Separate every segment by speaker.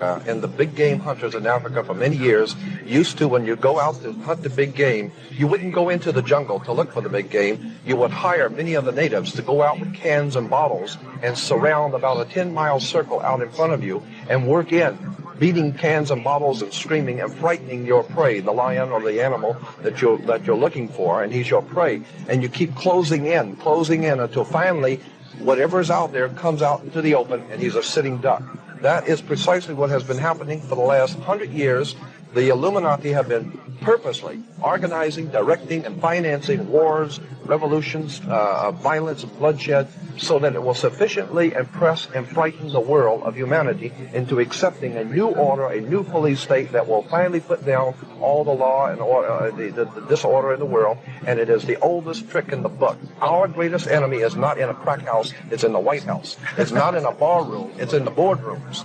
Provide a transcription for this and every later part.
Speaker 1: And the big game hunters in Africa for many years used to, when you go out to hunt the big game, you wouldn't go into the jungle to look for the big game. You would hire many of the natives to go out with cans and bottles and surround about a 10-mile circle out in front of you and work in, beating cans and bottles and screaming and frightening your prey, the lion or the animal that you're looking for, and he's your prey. And you keep closing in until finally whatever's out there comes out into the open and he's a sitting duck. That is precisely what has been happening for the last 100 years. The Illuminati have been purposely organizing, directing, and financing wars, revolutions, violence, and bloodshed, so that it will sufficiently impress and frighten the world of humanity into accepting a new order, a new police state that will finally put down all the law and order, the disorder in the world. And it is the oldest trick in the book. Our greatest enemy is not in a crack house, it's in the White House. It's not in a bar room, it's in the boardrooms.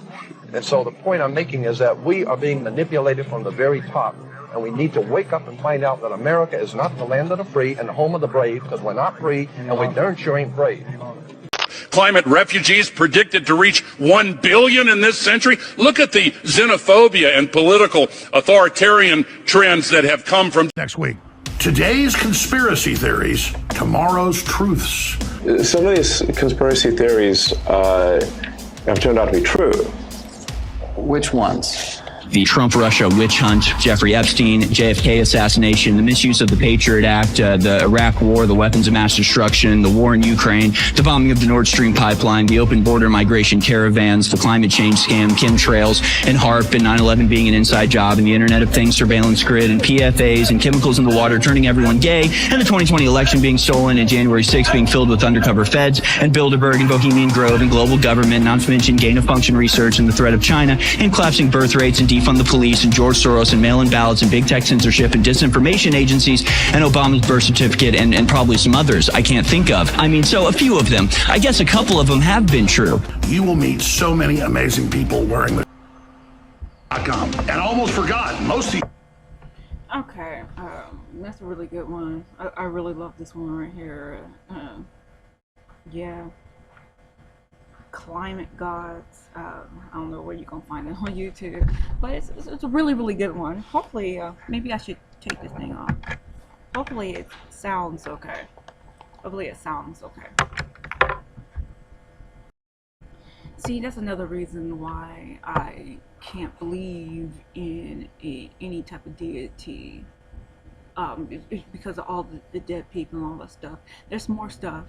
Speaker 1: And so the point I'm making is that we are being manipulated from the very top. And we need to wake up and find out that America is not the land of the free and the home of the brave, because we're not free and we darn sure ain't brave.
Speaker 2: Climate refugees predicted to reach 1 billion in this century. Look at the xenophobia and political authoritarian trends that have come from
Speaker 3: next week. Today's conspiracy theories, tomorrow's truths.
Speaker 4: Some of these conspiracy theories have turned out to be true.
Speaker 5: Which ones?
Speaker 6: The Trump-Russia witch hunt, Jeffrey Epstein, JFK assassination, the misuse of the Patriot Act, the Iraq War, the weapons of mass destruction, the war in Ukraine, the bombing of the Nord Stream pipeline, the open border migration caravans, the climate change scam, chemtrails, and HARP, and 9/11 being an inside job, and the Internet of Things surveillance grid, and PFAs, and chemicals in the water turning everyone gay, and the 2020 election being stolen, and January 6th being filled with undercover feds, and Bilderberg, and Bohemian Grove, and global government, not to mention gain-of-function research, and the threat of China, and collapsing birth rates, and defund the police, and George Soros, and mail-in ballots, and big tech censorship, and disinformation agencies, and Obama's birth certificate, and probably some others I can't think of. I mean, so a few of them. I guess a couple of them have been true.
Speaker 3: You will meet so many amazing people wearing the and almost forgot most of you.
Speaker 7: Okay, that's a really good one. I really love this one right here. Yeah. Climate gods. I don't know where you're gonna find it on YouTube, but it's a really, really good one. Hopefully, maybe I should take this thing off. Hopefully it sounds okay. Hopefully it sounds okay. See, that's another reason why I can't believe in any type of deity. It's because of all the dead people and all that stuff. There's more stuff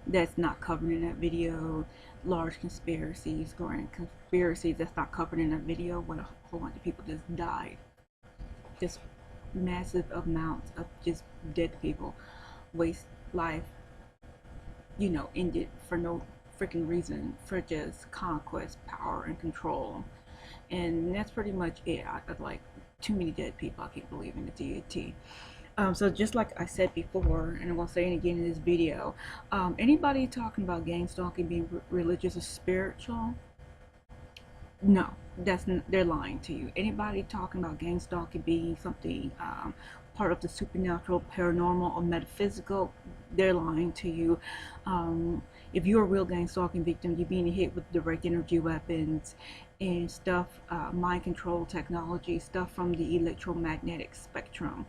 Speaker 7: that's not covered in that video. Large conspiracies, grand conspiracies that's not covered in that video, when a whole bunch of people just died. Just massive amounts of just dead people, waste life, you know, ended for no freaking reason, for just conquest, power, and control. And that's pretty much it. I like too many dead people. I can't believe in the deity. So just like I said before, and I'm going to say it again in this video, anybody talking about gang stalking being religious or spiritual, no, they're lying to you. Anybody talking about gang stalking being something part of the supernatural, paranormal, or metaphysical, they're lying to you. If you're a real gang stalking victim, you're being hit with direct energy weapons and stuff, mind control technology, stuff from the electromagnetic spectrum.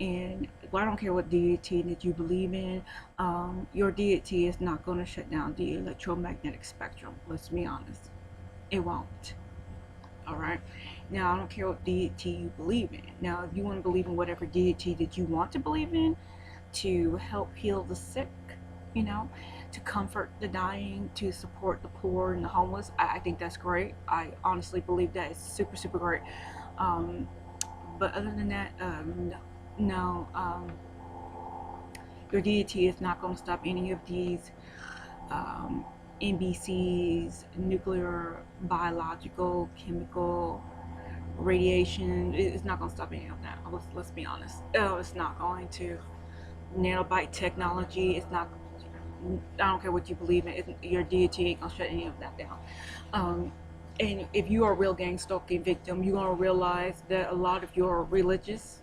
Speaker 7: And I don't care what deity that you believe in, your deity is not going to shut down the electromagnetic spectrum. Let's be honest, it won't. Alright, now I don't care what deity you believe in. Now if you want to believe in whatever deity that you want to believe in to help heal the sick, you know, to comfort the dying, to support the poor and the homeless, I think that's great. I honestly believe that is super, super great. But other than that, no, your deity is not going to stop any of these NBCs, nuclear, biological, chemical, radiation. It's not going to stop any of that. Let's be honest. Oh, it's not going to. Nanobite technology, it's not. I don't care what you believe in. Your deity ain't going to shut any of that down. And if you are a real gang stalking victim, you're going to realize that a lot of your religious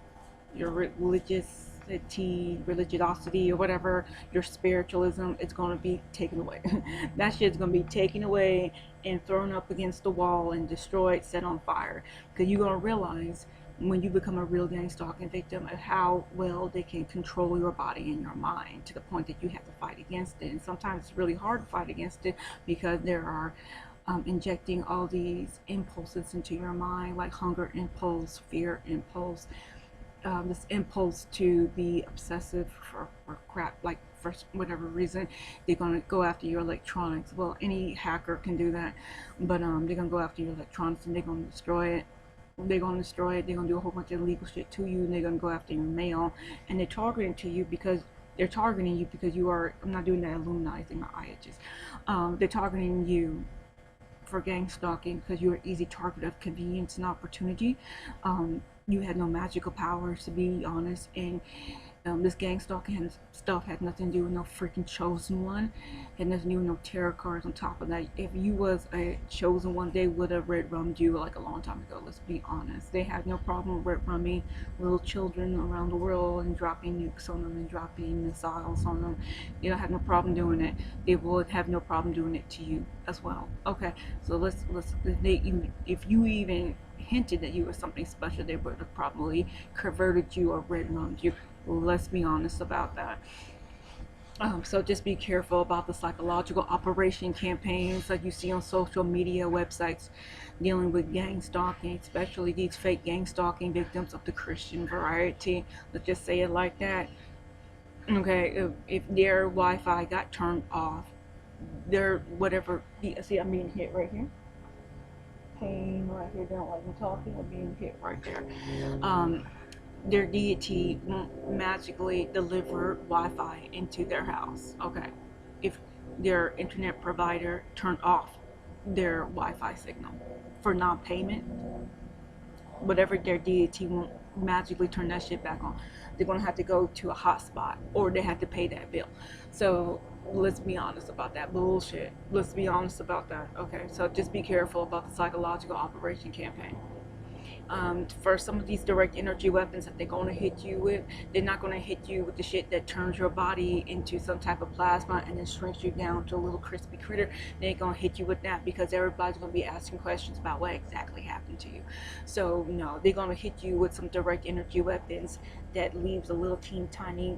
Speaker 7: religiosity, or whatever, your spiritualism, it's going to be taken away. That shit's going to be taken away and thrown up against the wall and destroyed, set on fire. Because you're going to realize when you become a real gang stalking victim of how well they can control your body and your mind, to the point that you have to fight against it. And sometimes it's really hard to fight against it, because there are injecting all these impulses into your mind, like hunger impulse, fear impulse, this impulse to be obsessive for crap, like for whatever reason. They're going to go after your electronics. Well, any hacker can do that, but they're going to go after your electronics and they're going to destroy it. They're going to destroy it. They're going to do a whole bunch of illegal shit to you, and they're going to go after your mail, and they're targeting you because you are, I'm not doing that Illuminizing my eye itches. They're targeting you for gang stalking because you're an easy target of convenience and opportunity. You had no magical powers, to be honest, and this gang stalking stuff had nothing to do with no freaking chosen one. Had nothing to do with no tarot cards on top of that. If you was a chosen one, they would have red rummed you like a long time ago. Let's be honest. They had no problem red rumming little children around the world and dropping nukes on them and dropping missiles on them. They don't have no problem doing it. They would have no problem doing it to you as well. Okay, so if you even hinted that you were something special, they would have probably converted you or red rummed you. Let's be honest about that. So just be careful about the psychological operation campaigns like you see on social media websites dealing with gang stalking, especially these fake gang stalking victims of the Christian variety. Let's just say it like that. Okay, if their Wi-Fi got turned off, their whatever, see, I'm being hit right here. Pain right here, they don't like me talking, I'm being hit right there. Their deity won't magically deliver Wi-Fi into their house. Okay, if their internet provider turned off their Wi-Fi signal for non-payment, whatever their deity won't magically turn that shit back on. They're gonna have to go to a hotspot, or they have to pay that bill. So let's be honest about that bullshit. Let's be honest about that. Okay, so just be careful about the psychological operation campaign. For some of these direct energy weapons that they're going to hit you with, they're not going to hit you with the shit that turns your body into some type of plasma and then shrinks you down to a little crispy critter. They ain't going to hit you with that, because everybody's going to be asking questions about what exactly happened to you. So no, they're going to hit you with some direct energy weapons that leaves a little teeny tiny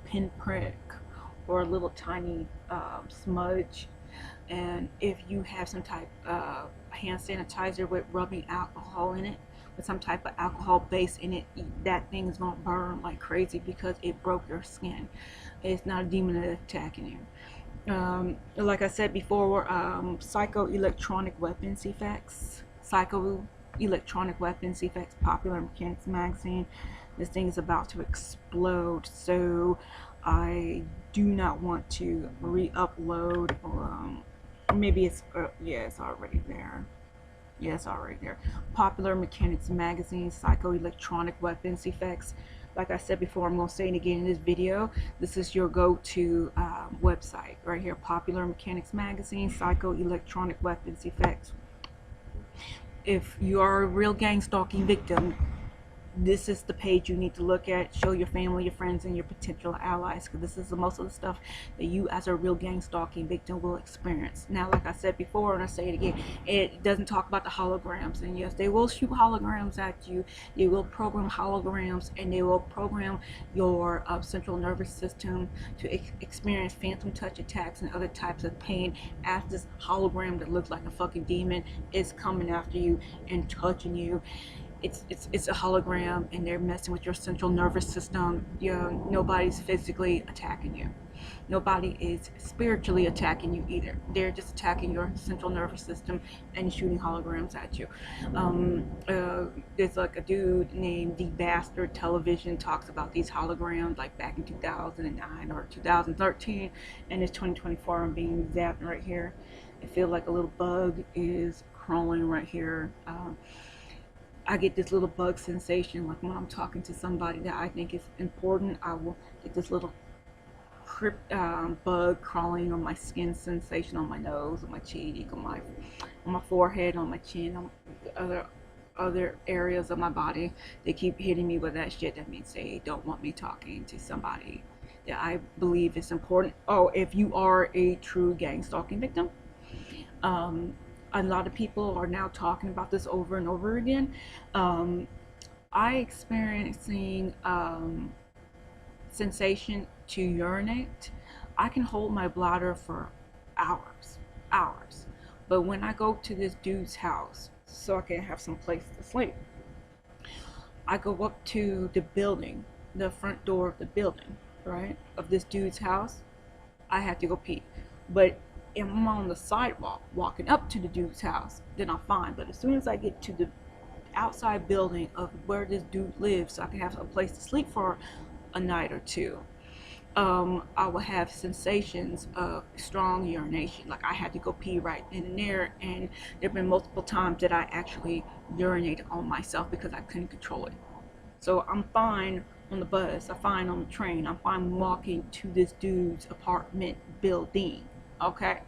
Speaker 7: pinprick or a little tiny smudge. And if you have some type of hand sanitizer with rubbing alcohol in it, with some type of alcohol base in it, that thing is going to burn like crazy because it broke your skin. It's not a demon that's attacking you. Like I said before, psychoelectronic weapons effects. Psychoelectronic weapons effects, Popular Mechanics magazine. This thing is about to explode, so I do not want to re-upload. Maybe it's yeah, it's already there. Yeah, it's already there. Popular Mechanics magazine, psychoelectronic weapons effects. Like I said before, I'm going to say it again in this video. This is your go-to website right here. Popular Mechanics magazine, psychoelectronic weapons effects. If you are a real gang stalking victim, this is the page you need to look at. Show your family, your friends, and your potential allies, because this is most of the stuff that you as a real gang stalking victim will experience. Now, like I said before, and I say it again, it doesn't talk about the holograms. And yes, they will shoot holograms at you. They will program holograms, and they will program your central nervous system to experience phantom touch attacks and other types of pain as this hologram that looks like a fucking demon is coming after you and touching you. It's a hologram, and they're messing with your central nervous system. Nobody's physically attacking you. Nobody is spiritually attacking you either. They're just attacking your central nervous system and shooting holograms at you. There's like a dude named The Bastard Television talks about these holograms like back in 2009 or 2013, and it's 2024. I'm being zapped right here. I feel like a little bug is crawling right here. I get this little bug sensation, like when I'm talking to somebody that I think is important. I will get this little bug crawling on my skin sensation, on my nose, on my cheek, on my forehead, on my chin, on the other other areas of my body. They keep hitting me with that shit. That means they don't want me talking to somebody that I believe is important. Oh, if you are a true gang stalking victim, a lot of people are now talking about this over and over again. I experiencing sensation to urinate. I can hold my bladder for hours. But when I go to this dude's house so I can have some place to sleep, I go up to the building, the front door of the building, right, of this dude's house. I have to go pee. But if I'm on the sidewalk walking up to the dude's house, then I'm fine. But as soon as I get to the outside building of where this dude lives, so I can have a place to sleep for a night or two, I will have sensations of strong urination. Like I had to go pee right in and there, and there have been multiple times that I actually urinated on myself because I couldn't control it. So I'm fine on the bus, I'm fine on the train, I'm fine walking to this dude's apartment building, okay?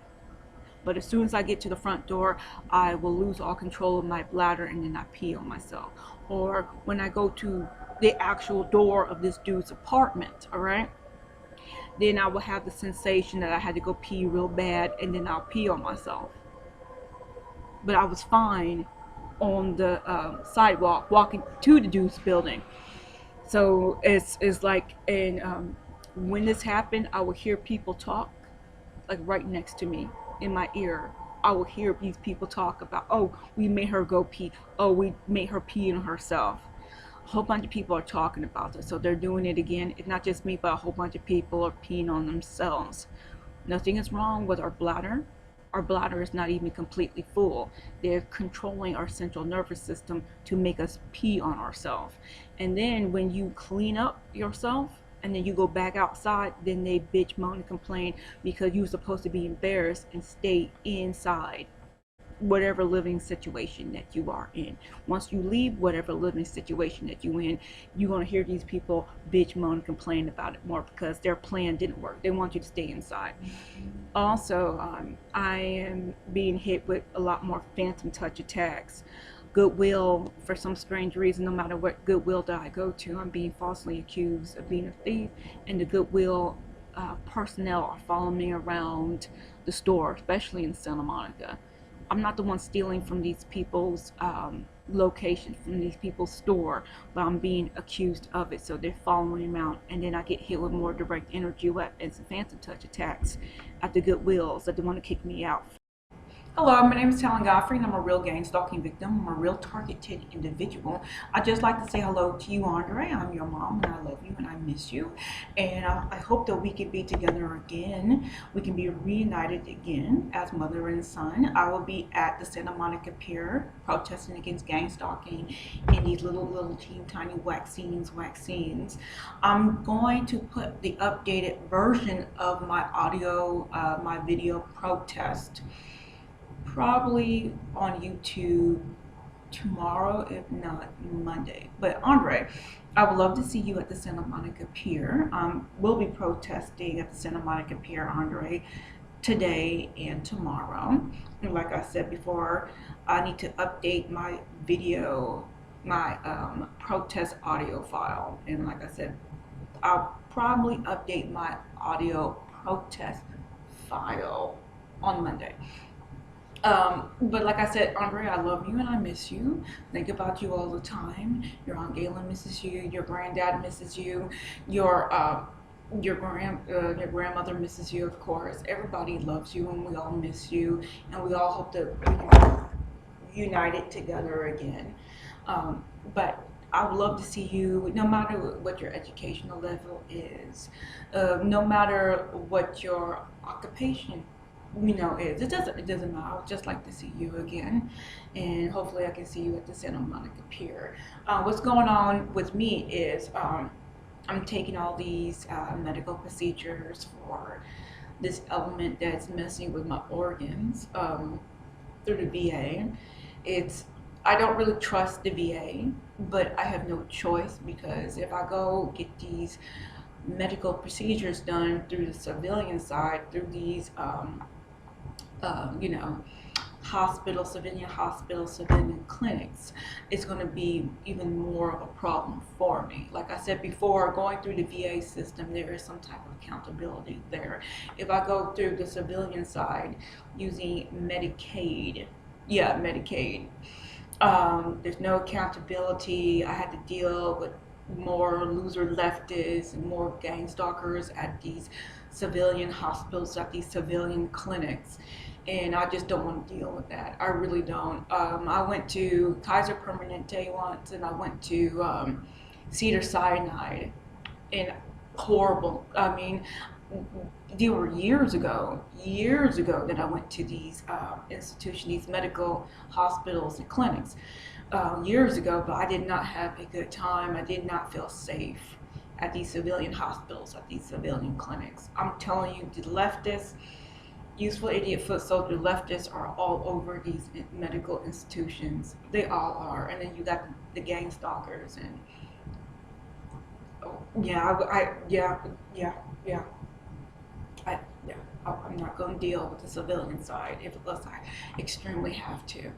Speaker 7: But as soon as I get to the front door, I will lose all control of my bladder and then I pee on myself. Or when I go to the actual door of this dude's apartment, all right, then I will have the sensation that I had to go pee real bad and then I'll pee on myself. But I was fine on the sidewalk walking to the dude's building. So it's like, and when this happened, I would hear people talk like right next to me in my ear. I will hear these people talk about, oh, we made her go pee, oh, we made her pee on herself. A whole bunch of people are talking about this, so they're doing it again. It's not just me, but a whole bunch of people are peeing on themselves. Nothing is wrong with our bladder. Our bladder is not even completely full. They're controlling our central nervous system to make us pee on ourselves. And then when you clean up yourself and then you go back outside, then they bitch, moan, and complain because you're supposed to be embarrassed and stay inside whatever living situation that you are in. Once you leave whatever living situation that you're in, you're going to hear these people bitch, moan, and complain about it more because their plan didn't work. They want you to stay inside. Also, I am being hit with a lot more phantom touch attacks. Goodwill, for some strange reason, no matter what Goodwill that I go to, I'm being falsely accused of being a thief, and the Goodwill personnel are following me around the store, especially in Santa Monica. I'm not the one stealing from these people's location, from these people's store, but I'm being accused of it. So they're following me around, and then I get hit with more direct energy weapons and phantom touch attacks at the Goodwills that they want to kick me out. Hello, my name is Talan Godfrey, and I'm a real gang stalking victim. I'm a real targeted individual. I'd just like to say hello to you, Andre. I'm your mom, and I love you, and I miss you. And I hope that we can be together again. We can be reunited again as mother and son. I will be at the Santa Monica Pier protesting against gang stalking and these little teeny tiny vaccines. I'm going to put the updated version of my audio, my video protest probably on YouTube tomorrow, if not Monday. But Andre, I would love to see you at the Santa Monica Pier. We'll be protesting at the Santa Monica Pier, Andre, today and tomorrow. And like I said before, I need to update my video, my protest audio file. And like I said, I'll probably update my audio protest file on Monday. But like I said, Andre, I love you and I miss you. Think about you all the time. Your Aunt Galen misses you. Your granddad misses you. Your grandmother misses you, of course. Everybody loves you, and we all miss you, and we all hope that we can be united together again. But I would love to see you, no matter what your educational level is, no matter what your occupation is. It doesn't matter. I would just like to see you again, and hopefully I can see you at the Santa Monica Pier. What's going on with me is I'm taking all these medical procedures for this element that's messing with my organs through the VA. I don't really trust the VA, but I have no choice, because if I go get these medical procedures done through the civilian side, through these hospitals, civilian hospitals, civilian clinics, it's going to be even more of a problem for me. Like I said before, going through the VA system, there is some type of accountability there. If I go through the civilian side using Medicaid, there's no accountability. I had to deal with more loser leftists and more gang stalkers at these civilian hospitals, at these civilian clinics, and I just don't want to deal with that. I really don't. I went to Kaiser Permanente once, and I went to Cedar Sinai, and horrible. I mean, they were years ago that I went to these institutions, these medical hospitals and clinics, years ago, but I did not have a good time. I did not feel safe at these civilian hospitals, at these civilian clinics. I'm telling you, the leftists, useful idiot foot soldier leftists are all over these medical institutions. They all are. And then you got the gang stalkers, and I'm not going to deal with the civilian side unless I extremely have to.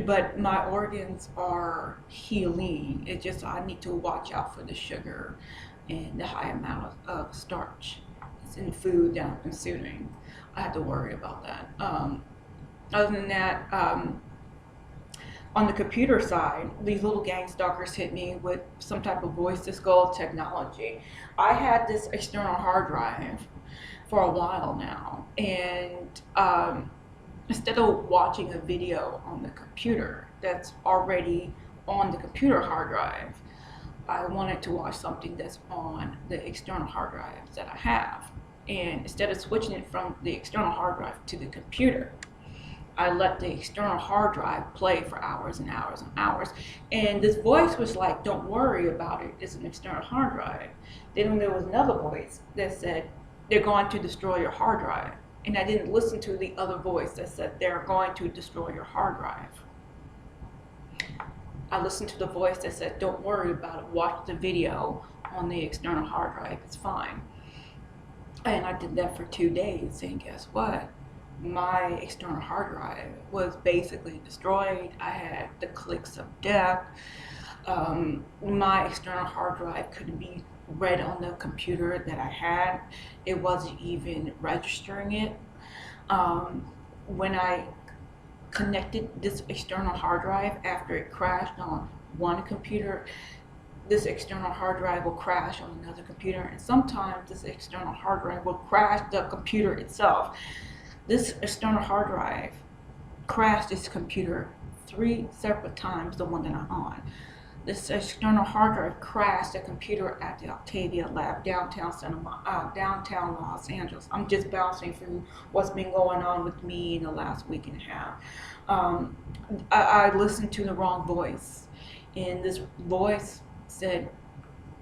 Speaker 7: But my organs are healing. It's just I need to watch out for the sugar and the high amount of starch that's in the food that I'm consuming. I have to worry about that. Other than that, on the computer side, these little gang stalkers hit me with some type of voice-to-skull technology. I had this external hard drive for a while now, and instead of watching a video on the computer that's already on the computer hard drive, I wanted to watch something that's on the external hard drive that I have. And instead of switching it from the external hard drive to the computer, I let the external hard drive play for hours and hours and hours. And this voice was like, don't worry about it, it's an external hard drive. Then there was another voice that said, they're going to destroy your hard drive. And I didn't listen to the other voice that said, they're going to destroy your hard drive. I listened to the voice that said, don't worry about it, watch the video on the external hard drive, it's fine. And I did that for 2 days, and guess what? My external hard drive was basically destroyed. I had the clicks of death. My external hard drive couldn't be read on the computer that I had. It wasn't even registering it. When I connected this external hard drive after it crashed on one computer, this external hard drive will crash on another computer, and sometimes this external hard drive will crash the computer itself. This external hard drive crashed this computer 3 separate times, the one that I'm on. This external hard drive crashed the computer at the Octavia Lab, downtown Los Angeles. I'm just bouncing through what's been going on with me in the last week and a half. I listened to the wrong voice, and this voice said,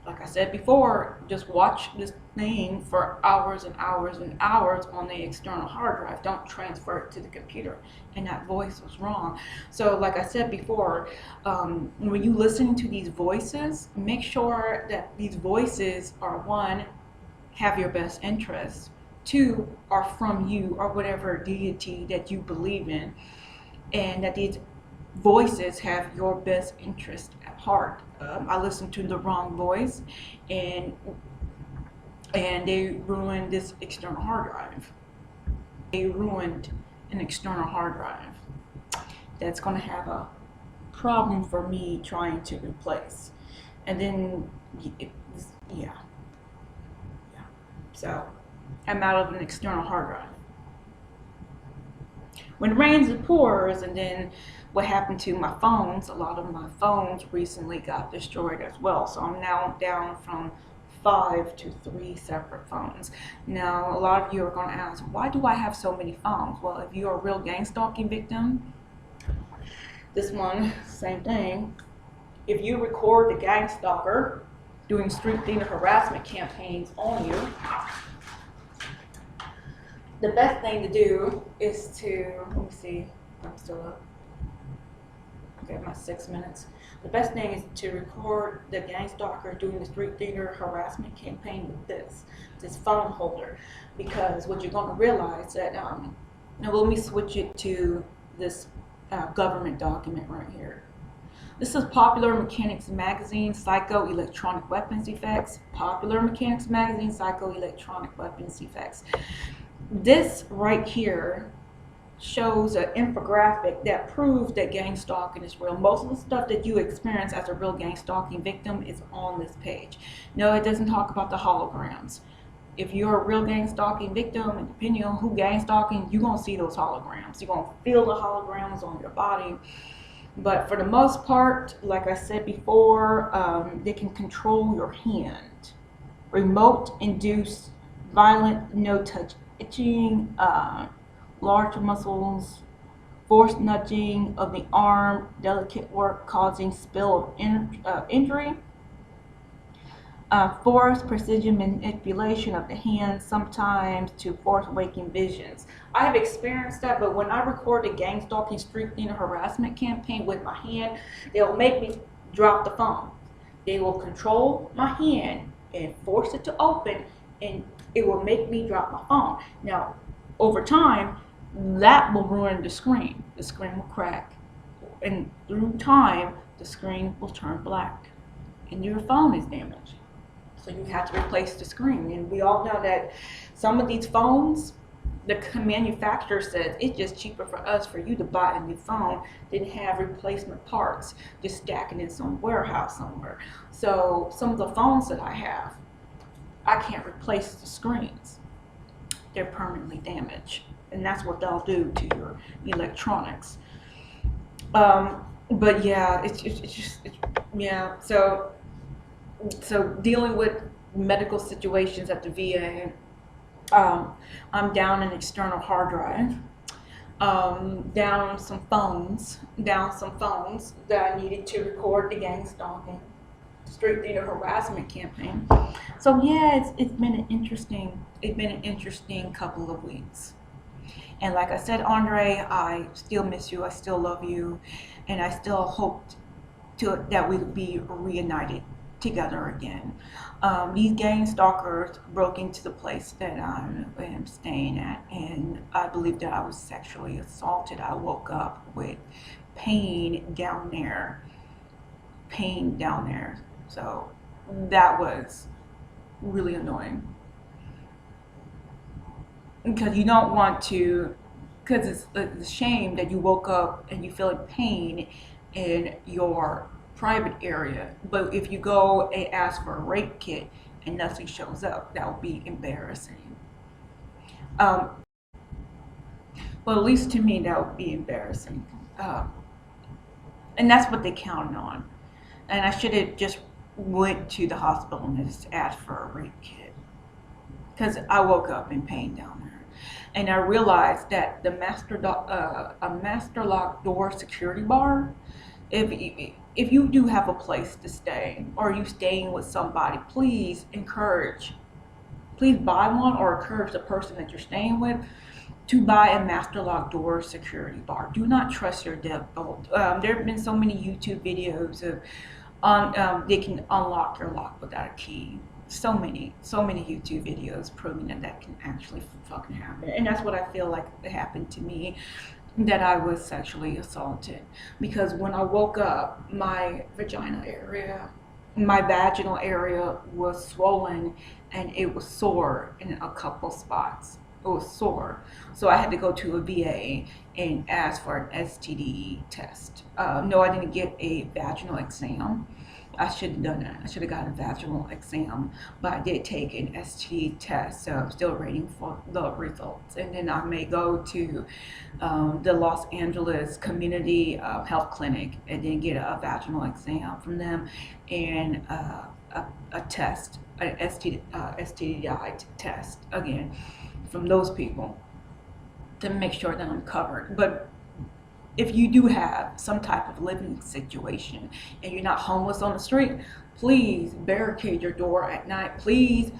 Speaker 7: like I said before, just watch this thing for hours and hours and hours on the external hard drive. Don't transfer it to the computer. And that voice was wrong. So like I said before, when you listen to these voices, make sure that these voices are, 1, have your best interests, 2, are from you or whatever deity that you believe in, and that these voices have your best interest at heart. I listened to the wrong voice, and they ruined this external hard drive. They ruined an external hard drive that's going to have a problem for me trying to replace. And then, yeah. So, I'm out of an external hard drive. When it rains, it pours, and then what happened to my phones, a lot of my phones recently got destroyed as well. So I'm now down from 5 to 3 separate phones. Now, a lot of you are going to ask, why do I have so many phones? Well, if you're a real gang stalking victim, this one, same thing. If you record the gang stalker doing street themed harassment campaigns on you, the best thing to do is to, let me see if I'm still up. Okay, my 6 minutes. The best thing is to record the gang stalker doing the street theater harassment campaign with this phone holder, because what you're going to realize that, now let me switch it to this government document right here. This is Popular Mechanics Magazine, Psycho-Electronic Weapons Effects. Popular Mechanics Magazine, Psycho-Electronic Weapons Effects. This right here shows an infographic that proves that gang stalking is real. Most of the stuff that you experience as a real gang stalking victim is on this page. No, it doesn't talk about the holograms. If you're a real gang stalking victim, and depending on who gang stalking, you're going to see those holograms. You're going to feel the holograms on your body. But for the most part, like I said before, they can control your hand. Remote induced violent no-touch itching, large muscles, forced nudging of the arm, delicate work causing spill of injury, forced precision manipulation of the hands, sometimes to force waking visions. I have experienced that, but when I record a gang stalking street theater harassment campaign with my hand, they'll make me drop the phone. They will control my hand and force it to open, and it will make me drop my phone. Now, over time, that will ruin the screen. The screen will crack, and through time, the screen will turn black, and your phone is damaged. So you have to replace the screen. And we all know that some of these phones, the manufacturer says it's just cheaper for you to buy a new phone than have replacement parts just stacking in some warehouse somewhere. So some of the phones that I have, I can't replace the screens. They're permanently damaged. And that's what they'll do to your electronics. But yeah, it's yeah. So dealing with medical situations at the VA, I'm down an external hard drive, down some phones that I needed to record the gang stalking street theater harassment campaign. So yeah, it's been an interesting couple of weeks. And like I said, Andre, I still miss you, I still love you, and I still hope that we would be reunited together again. These gang stalkers broke into the place that I am staying at, and I believe that I was sexually assaulted. I woke up with pain down there. So that was really annoying. Because you don't want to, because it's a shame that you woke up and you feel pain in your private area, but if you go and ask for a rape kit and nothing shows up, that would be embarrassing. Well, at least to me, that would be embarrassing. And that's what they counted on. And I should have just went to the hospital and just asked for a rape kit, because I woke up in pain down there. And I realized that the master lock door security bar, if you do have a place to stay, or you staying with somebody, please buy one, or encourage the person that you're staying with to buy a master lock door security bar. Do not trust your deadbolt. There have been so many YouTube videos of they can unlock your lock without a key. So many YouTube videos proving that can actually fucking happen. And that's what I feel like happened to me, that I was sexually assaulted. Because when I woke up, my vaginal area was swollen, and it was sore in a couple spots. It was sore. So I had to go to a VA and ask for an STD test. No, I didn't get a vaginal exam. I should have done that. I should have got a vaginal exam, but I did take an STD test, so I'm still waiting for the results. And then I may go to the Los Angeles Community Health Clinic and then get a vaginal exam from them, and a test, an STD test again from those people to make sure that I'm covered. But if you do have some type of living situation and you're not homeless on the street, please barricade your door at night. Please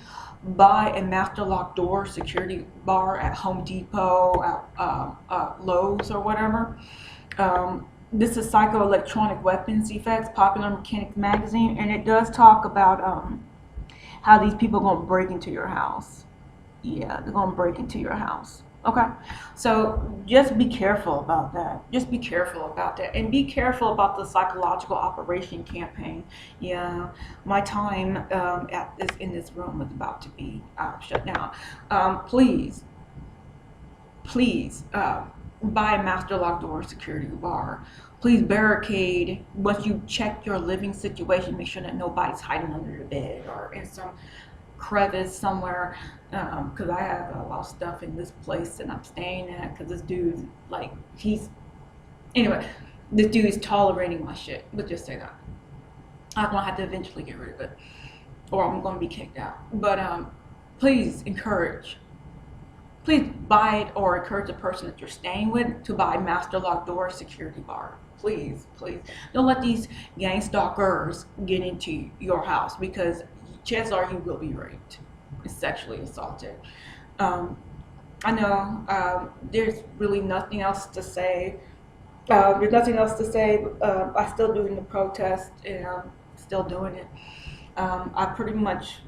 Speaker 7: buy a master lock door security bar at Home Depot, at Lowe's or whatever. this is Psychoelectronic Weapons Effects, Popular Mechanics magazine, and it does talk about how these people are gonna break into your house. Yeah, they're gonna break into your house. Okay, so just be careful about that. Just be careful about that, and be careful about the psychological operation campaign. Yeah, my time in this room is about to be shut down. Please buy a master lock door security bar. Please barricade once you check your living situation. Make sure that nobody's hiding under the bed or in some crevice somewhere, because I have a lot of stuff in this place that I'm staying at, because this dude, like, this dude is tolerating my shit. Let's just say that. I'm gonna have to eventually get rid of it, or I'm gonna be kicked out. But please buy it, or encourage the person that you're staying with to buy master lock door security bar. Please don't let these gang stalkers get into your house, because chances are you will be raped and sexually assaulted. I know there's really nothing else to say. There's nothing else to say. I'm still doing the protest, and I'm still doing it. I pretty much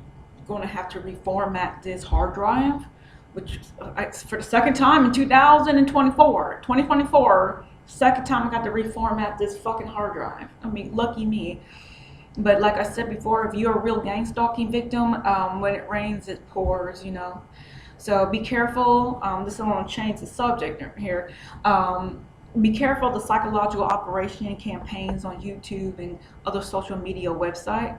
Speaker 7: going to have to reformat this hard drive, which for the second time in 2024, second time I got to reformat this fucking hard drive. I mean, lucky me. But like I said before, if you're a real gang stalking victim, when it rains, it pours, you know. So be careful. This is going to change the subject here. Be careful of the psychological operation campaigns on YouTube and other social media websites.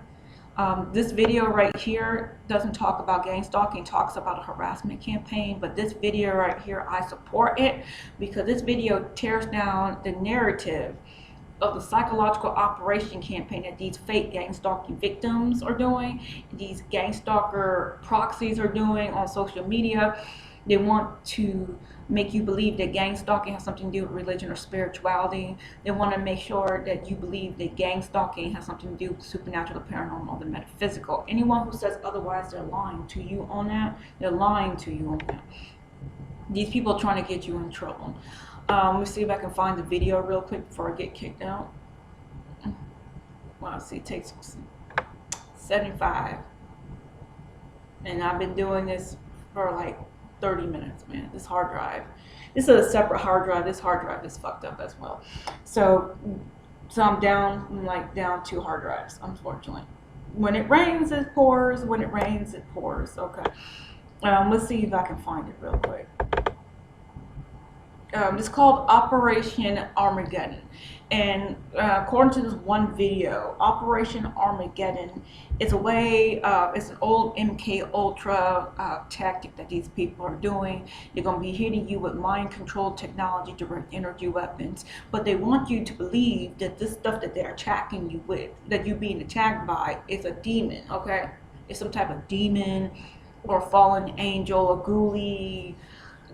Speaker 7: This video right here doesn't talk about gang stalking, talks about a harassment campaign, but this video right here, I support it, because this video tears down the narrative of the psychological operation campaign that these fake gang stalking victims are doing, these gang stalker proxies are doing on social media. They want to make you believe that gang stalking has something to do with religion or spirituality. They want to make sure that you believe that gang stalking has something to do with supernatural, the paranormal, the metaphysical. Anyone who says otherwise, they're lying to you on that. They're lying to you on that. These people are trying to get you in trouble. Let me see if I can find the video real quick before I get kicked out. Well, see, it takes 75. And I've been doing this for like 30 minutes, man. This hard drive. This is a separate hard drive. This hard drive is fucked up as well. So I'm down 2 hard drives, unfortunately. When it rains, it pours. When it rains, it pours. Okay. Let's see if I can find it real quick. It's called Operation Armageddon, and according to this one video, Operation Armageddon is a way, it's an old MK Ultra tactic that these people are doing. They're going to be hitting you with mind control technology, direct energy weapons, but they want you to believe that this stuff that they're attacking you with, that you're being attacked by, is a demon. Okay, it's some type of demon or fallen angel, a ghoulie,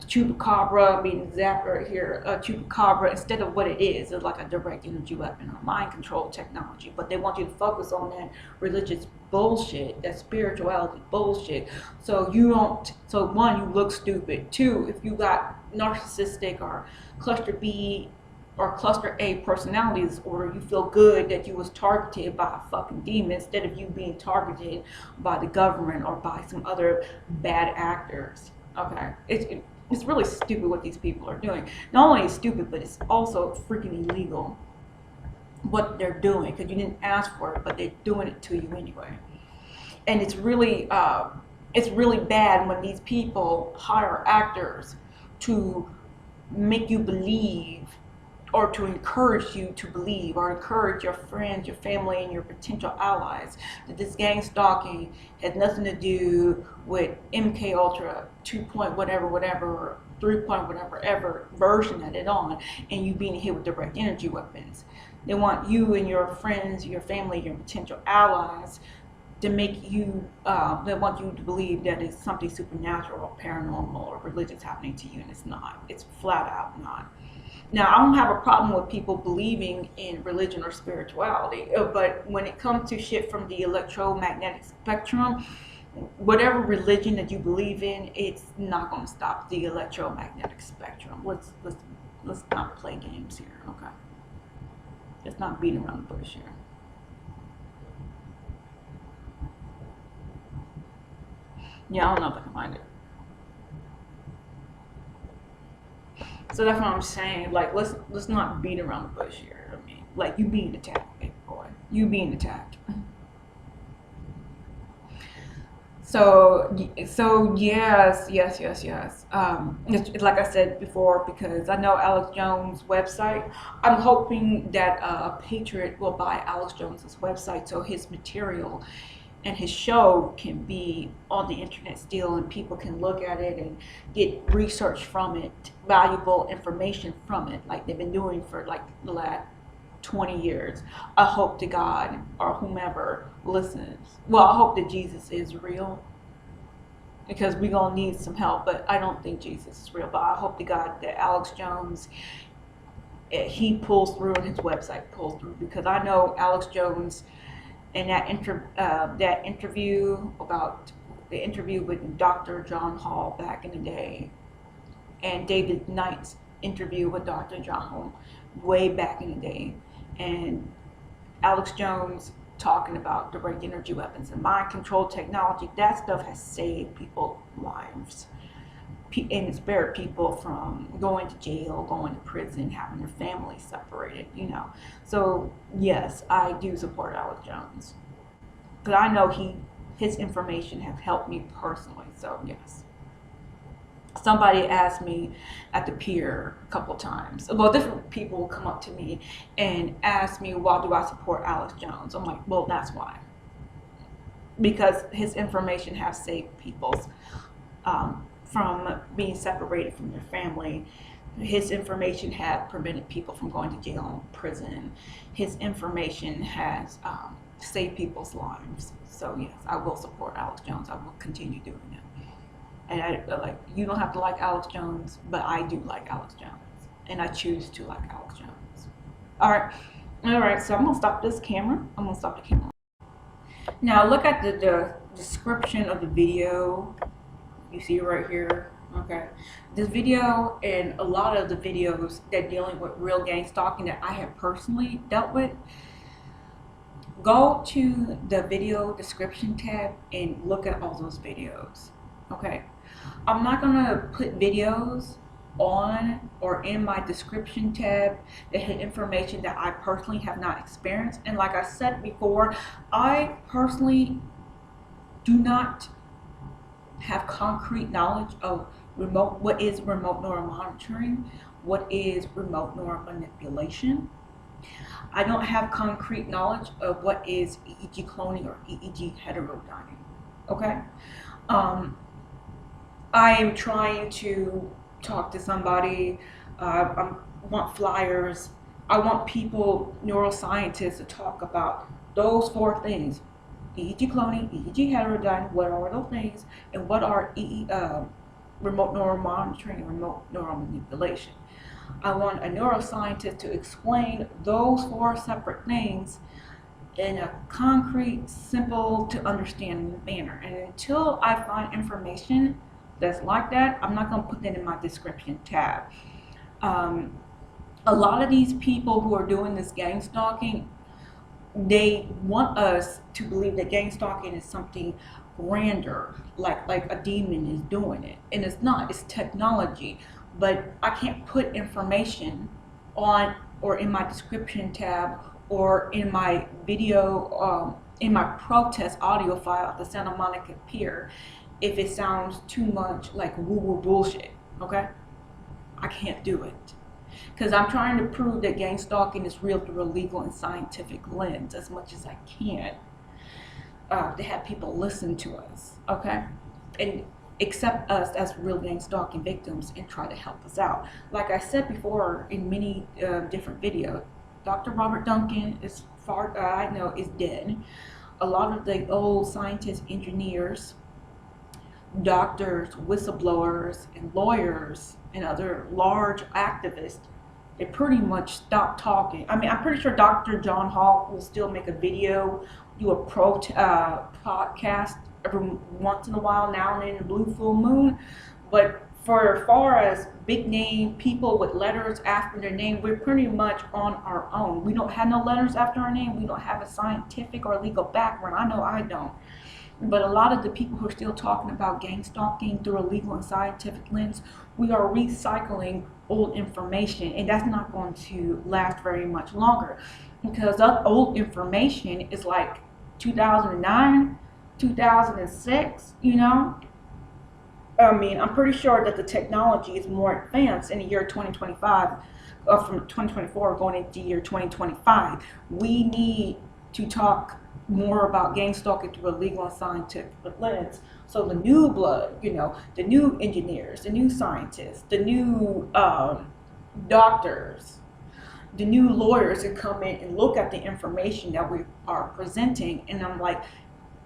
Speaker 7: chupacabra, being exact right here, a chupacabra, instead of what it is like a direct energy weapon or mind control technology. But they want you to focus on that religious bullshit, that spirituality bullshit. So one, you look stupid. 2, if you got narcissistic or cluster B or cluster A personality disorder, you feel good that you was targeted by a fucking demon instead of you being targeted by the government or by some other bad actors. Okay, it's really stupid what these people are doing. Not only is it stupid, but it's also freaking illegal what they're doing, because you didn't ask for it, but they're doing it to you anyway. And it's really bad when these people hire actors to make you believe, or to encourage you to believe, or encourage your friends, your family, and your potential allies that this gang stalking has nothing to do with MK Ultra 2 point whatever, 3 point whatever version that it's on, and you being hit with direct energy weapons. They want you and your friends, your family, your potential allies to make you, they want you to believe that it's something supernatural or paranormal or religious happening to you, and it's not. It's flat out not. Now, I don't have a problem with people believing in religion or spirituality, but when it comes to shit from the electromagnetic spectrum, whatever religion that you believe in, it's not going to stop the electromagnetic spectrum. Let's not play games here, okay? Let's not beat around the bush here. Yeah, I don't know if I can find it. So that's what I'm saying. Like, let's not beat around the bush here. I mean, like, you being attacked, baby boy. You being attacked. So yes. It's like I said before, because I know Alex Jones' website. I'm hoping that a patriot will buy Alex Jones's website so his material and his show can be on the internet still, and people can look at it and get research from it, valuable information from it, like they've been doing for like the last 20 years. I hope to God, or whomever listens, well, I hope that Jesus is real, because we're gonna need some help, but I don't think Jesus is real. But I hope to God that Alex Jones, he pulls through and his website pulls through, because I know Alex Jones and that interview about the interview with Dr. John Hall back in the day, and David Knight's interview with Dr. John Hall way back in the day, and Alex Jones talking about direct energy weapons and mind control technology. That stuff has saved people's lives and spared people from going to jail, going to prison, having their families separated, you know. So yes, I do support Alex Jones, because I know his information has helped me personally. So yes. Somebody asked me at the Pier a couple times. Well, different people will come up to me and ask me, why do I support Alex Jones? I'm like, well, that's why. Because his information has saved people's from being separated from their family. His information has prevented people from going to jail and prison. His information has saved people's lives. So yes, I will support Alex Jones. I will continue doing it. And you don't have to like Alex Jones, but I do like Alex Jones, and I choose to like Alex Jones. All right. So I'm gonna stop this camera. Now look at the description of the video. You see right here. Okay, this video and a lot of the videos that dealing with real gang stalking that I have personally dealt with. Go to the video description tab and look at all those videos. Okay, I'm not gonna put videos on or in my description tab that had information that I personally have not experienced. And like I said before, I personally do not have concrete knowledge of what is remote neural monitoring, what is remote neural manipulation. I don't have concrete knowledge of what is EEG cloning or EEG heterodyning. Okay. I am trying to talk to somebody. I want flyers. I want people, neuroscientists, to talk about those 4 things: EEG cloning, EEG heterodyning, what are those things, and what are remote neural monitoring and remote neural manipulation. I want a neuroscientist to explain those 4 separate things in a concrete, simple to understand manner. And until I find information that's like that, I'm not going to put that in my description tab. A lot of these people who are doing this gang stalking, they want us to believe that gang stalking is something grander, like a demon is doing it, and it's not. It's technology. But I can't put information on or in my description tab or in my video, in my protest audio file at the Santa Monica Pier if it sounds too much like woo-woo bullshit. Okay, I can't do it, because I'm trying to prove that gang stalking is real through a legal and scientific lens as much as I can, to have people listen to us, okay, and accept us as real gang stalking victims and try to help us out. Like I said before in many different videos, Dr. Robert Duncan, as far as I know, is dead. A lot of the old scientists, engineers, doctors, whistleblowers, and lawyers, and other large activists, they pretty much stopped talking. I mean, I'm pretty sure Dr. John Hall will still make a video, do a podcast every once in a while, now and then, a blue full moon. But for far as big name people with letters after their name, we're pretty much on our own. We don't have no letters after our name. We don't have a scientific or legal background. I know I don't. But a lot of the people who are still talking about gang stalking through a legal and scientific lens, we are recycling old information, and that's not going to last very much longer, because that old information is like 2009, 2006, you know? I mean, I'm pretty sure that the technology is more advanced in the year 2025, from 2024 going into the year 2025. We need to talk more about gang stalking through a legal and scientific lens. So the new blood, you know, the new engineers, the new scientists, the new doctors, the new lawyers that come in and look at the information that we are presenting, and I'm like,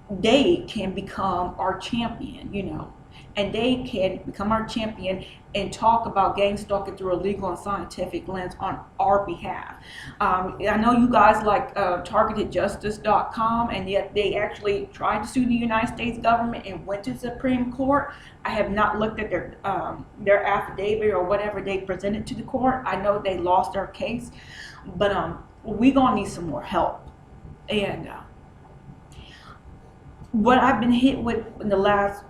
Speaker 7: they can become our champion, you know, and they can become our champion and talk about gang stalking through a legal and scientific lens on our behalf. I know you guys like targetedjustice.com, and yet they actually tried to sue the United States government and went to the Supreme Court. I have not looked at their affidavit or whatever they presented to the court. I know they lost their case, but we're gonna need some more help. And what I've been hit with in the last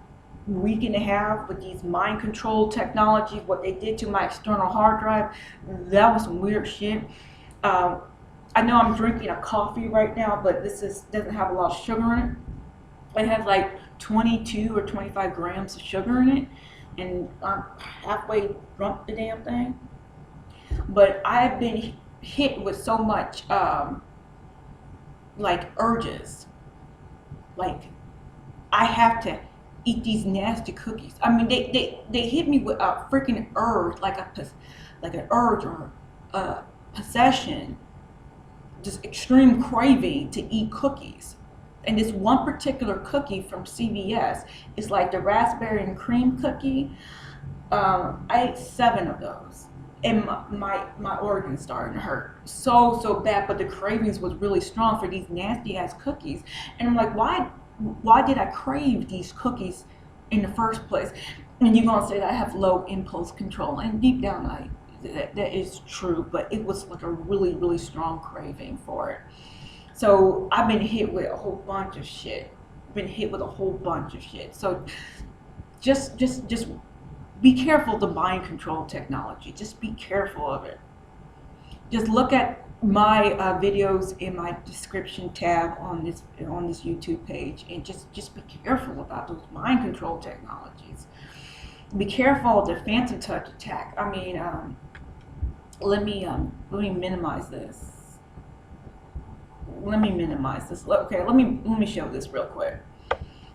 Speaker 7: week and a half with these mind control technologies, what they did to my external hard drive, that was some weird shit. I know I'm drinking a coffee right now, but this doesn't have a lot of sugar in it. It has like 22 or 25 grams of sugar in it, and I'm halfway drunk the damn thing. But I've been hit with so much like urges, like I have to eat these nasty cookies. I mean, they hit me with a freaking urge, like an urge or a possession, just extreme craving to eat cookies. And this one particular cookie from CVS is like the raspberry and cream cookie. I ate 7 of those, and my organs started to hurt so bad. But the cravings was really strong for these nasty ass cookies, and I'm like, why did I crave these cookies in the first place? And you're gonna say that I have low impulse control, and deep down that is true, but it was like a really, really strong craving for it. So I've been hit with a whole bunch of shit. So just be careful of the mind control technology. Just be careful of it. Just look at my videos in my description tab on this YouTube page, and just be careful about those mind control technologies. Be careful of the phantom touch attack. I mean, let me minimize this. Okay, let me show this real quick.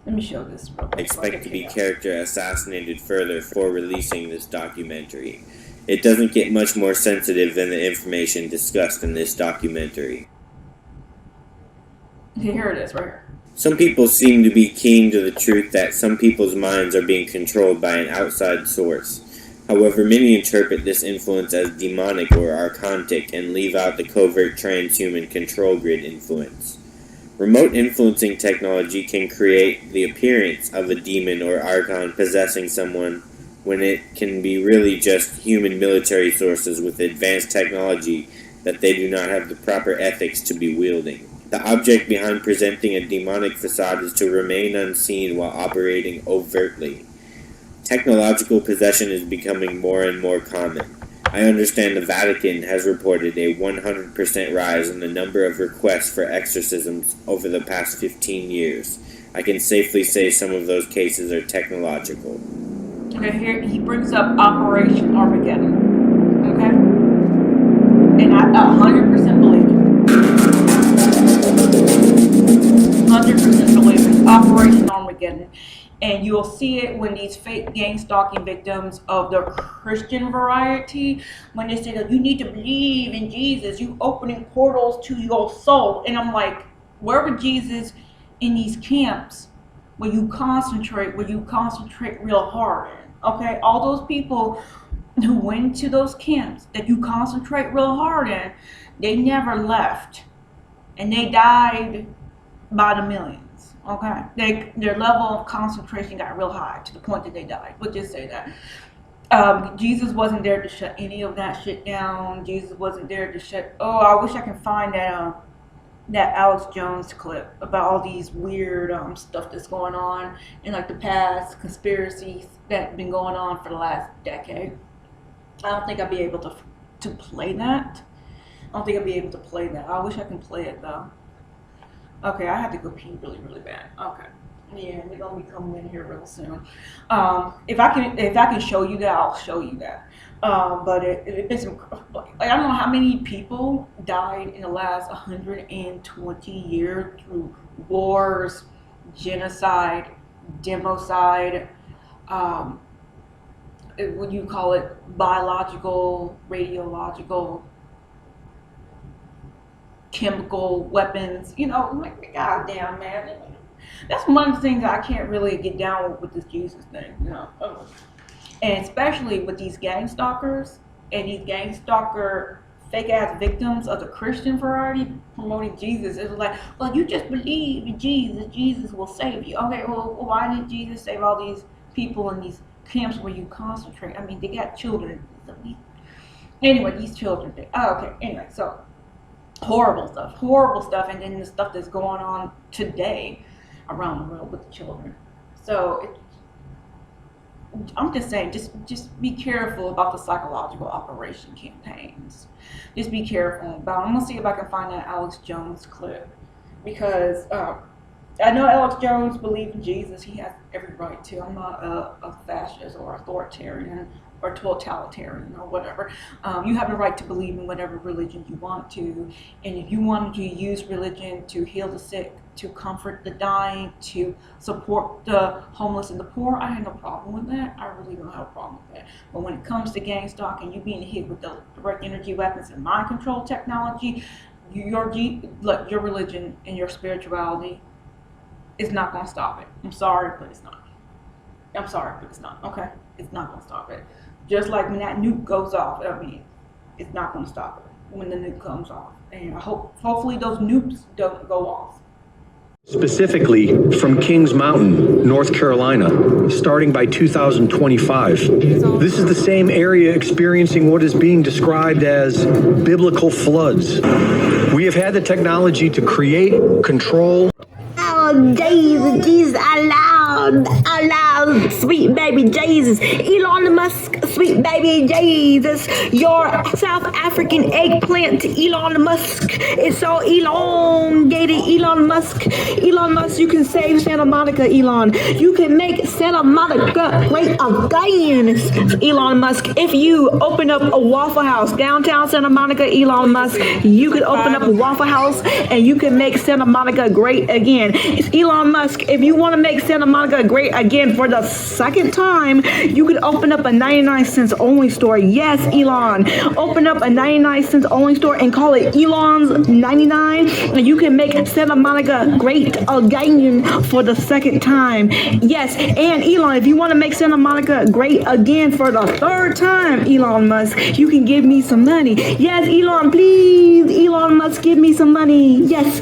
Speaker 8: Expect to be character assassinated further for releasing this documentary. It doesn't get much more sensitive than the information discussed in this documentary.
Speaker 7: Okay, here it is, right here.
Speaker 8: Some people seem to be keen to the truth that some people's minds are being controlled by an outside source. However, many interpret this influence as demonic or archontic and leave out the covert transhuman control grid influence. Remote influencing technology can create the appearance of a demon or archon possessing someone, when it can be really just human military sources with advanced technology that they do not have the proper ethics to be wielding. The object behind presenting a demonic facade is to remain unseen while operating overtly. Technological possession is becoming more and more common. I understand the Vatican has reported a 100% rise in the number of requests for exorcisms over the past 15 years. I can safely say some of those cases are technological.
Speaker 7: Okay, here he brings up Operation Armageddon. Okay? And I 100% believe it. 100% believe it. Operation Armageddon. And you'll see it when these fake gang stalking victims of the Christian variety, when they say that you need to believe in Jesus, you opening portals to your soul. And I'm like, where was Jesus in these camps where you concentrate real hard? Okay, all those people who went to those camps that you concentrate real hard in, they never left, and they died by the millions. Okay, their level of concentration got real high to the point that they died. We'll just say that. Jesus wasn't there to shut any of that shit down. Jesus wasn't there to shut. Oh, I wish I could find that Alex Jones clip about all these weird stuff that's going on in like the past conspiracies that have been going on for the last decade. I don't think I'd be able to play that. I don't think I'd be able to play that. I wish I can play it though. Okay, I have to go pee really, really bad. Okay. Yeah, they're gonna be coming in here real soon. If I can show you that, I'll show you that. But it's like, I don't know how many people died in the last 120 years through wars, genocide, democide. What you call it? Biological, radiological, chemical weapons. You know, like goddamn man. That's one of the things I can't really get down with this Jesus thing, you know. And especially with these gang stalkers and these gang stalker fake ass victims of the Christian variety promoting Jesus. It's like, well, you just believe in Jesus, Jesus will save you. Okay, well, why did Jesus save all these people in these camps where you concentrate? I mean, they got children. Anyway, these children. Okay, anyway, so horrible stuff, and then the stuff that's going on today around the world with the children. So I'm just saying, just be careful about the psychological operation campaigns. Just be careful about. I'm gonna see if I can find that Alex Jones clip, because I know Alex Jones believes in Jesus. He has every right to. I'm not a fascist or authoritarian or totalitarian or whatever. You have the right to believe in whatever religion you want to, and if you want to use religion to heal the sick, to comfort the dying, to support the homeless and the poor, I have no problem with that. I really don't have a problem with that. But when it comes to gang stalking, you being hit with the direct energy weapons and mind control technology, your religion and your spirituality is not going to stop it. I'm sorry, but it's not. I'm sorry, but it's not. Okay? It's not going to stop it. Just like when that nuke goes off, I mean, it's not going to stop it when the nuke comes off. And hopefully those nukes don't go off.
Speaker 9: Specifically from Kings Mountain, North Carolina, starting by 2025. This is the same area experiencing what is being described as biblical floods. We have had the technology to create, control.
Speaker 10: Oh, Jesus, I love sweet baby Jesus. Elon Musk, sweet baby Jesus. Your South African eggplant, Elon Musk. It's so elongated, Elon Musk. Elon Musk, you can save Santa Monica, Elon. You can make Santa Monica great again, Elon Musk. If you open up a Waffle House downtown Santa Monica, Elon Musk, you could open up a Waffle House and you can make Santa Monica great again. Elon Musk, if you want to make Santa Monica great again for the second time, you could open up a 99 cents only store. Yes, Elon. Open up a 99 cents only store and call it Elon's 99, and you can make Santa Monica great again for the second time. Yes, and Elon, if you want to make Santa Monica great again for the third time, Elon Musk, you can give me some money. Yes, Elon, please, Elon Musk, give me some money. Yes.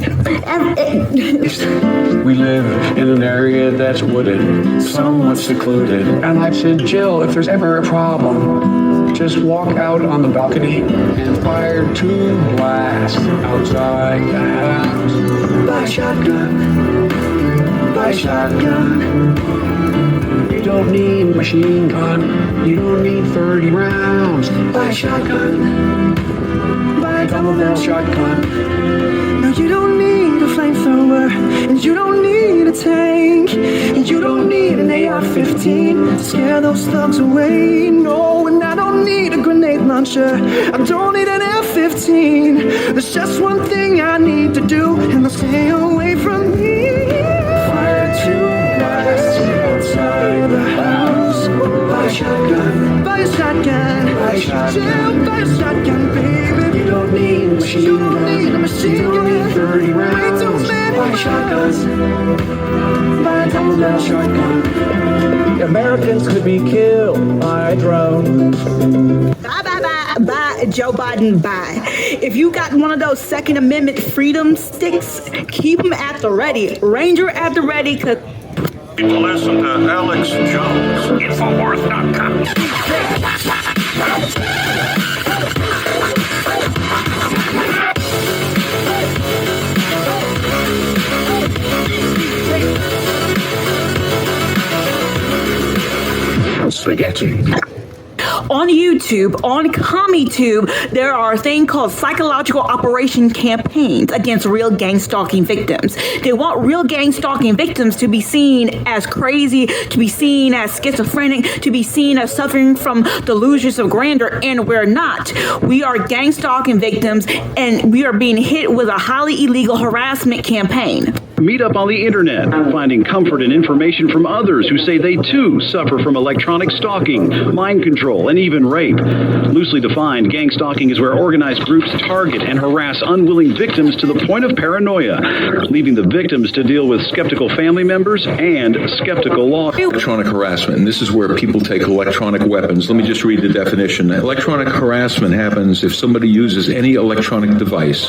Speaker 11: We live in an area that's wooded, somewhat secluded. And I said, Jill, if there's ever a problem, just walk out on the balcony and fire 2 blasts outside the house. Buy shotgun. Buy shotgun. You don't need a machine gun. You don't need 30 rounds. Buy shotgun. Buy a double barrel shotgun.
Speaker 12: No, you don't need a flamethrower, and you don't need a tank, and you don't need an AR-15 to scare those thugs away. No, and I don't need a grenade launcher. I don't need an F-15. There's just one thing I need to do, and they'll stay away from me. Fire 2 blasts outside the house. Buy a shotgun. Buy a shotgun. Buy a shotgun. Buy a shotgun, baby.
Speaker 11: You don't need a machine gun.
Speaker 12: You don't need a machine gun.
Speaker 11: You don't need 30 rounds. Buy shotguns. Buy a double barrel shotgun.
Speaker 9: Americans could be killed by drones.
Speaker 10: Bye, Joe Biden, bye. If you got one of those Second Amendment freedom sticks, keep them at the ready. Ranger at the ready, because
Speaker 3: Listen to Alex Jones. Infowars.com. Spaghetti.
Speaker 10: On YouTube, on commletube, there are a thing called psychological operation campaigns against real gang stalking victims. They want real gang stalking victims to be seen as crazy, to be seen as schizophrenic, to be seen as suffering from delusions of grandeur, and we're not. We are gang stalking victims, and we are being hit with a highly illegal harassment campaign.
Speaker 9: Meet up on the internet, finding comfort and information from others who say they too suffer from electronic stalking, mind control, and even rape. Loosely defined, gang stalking is where organized groups target and harass unwilling victims to the point of paranoia, leaving the victims to deal with skeptical family members and skeptical law.
Speaker 13: Electronic harassment, and this is where people take electronic weapons. Let me just read the definition. Electronic harassment happens if somebody uses any electronic device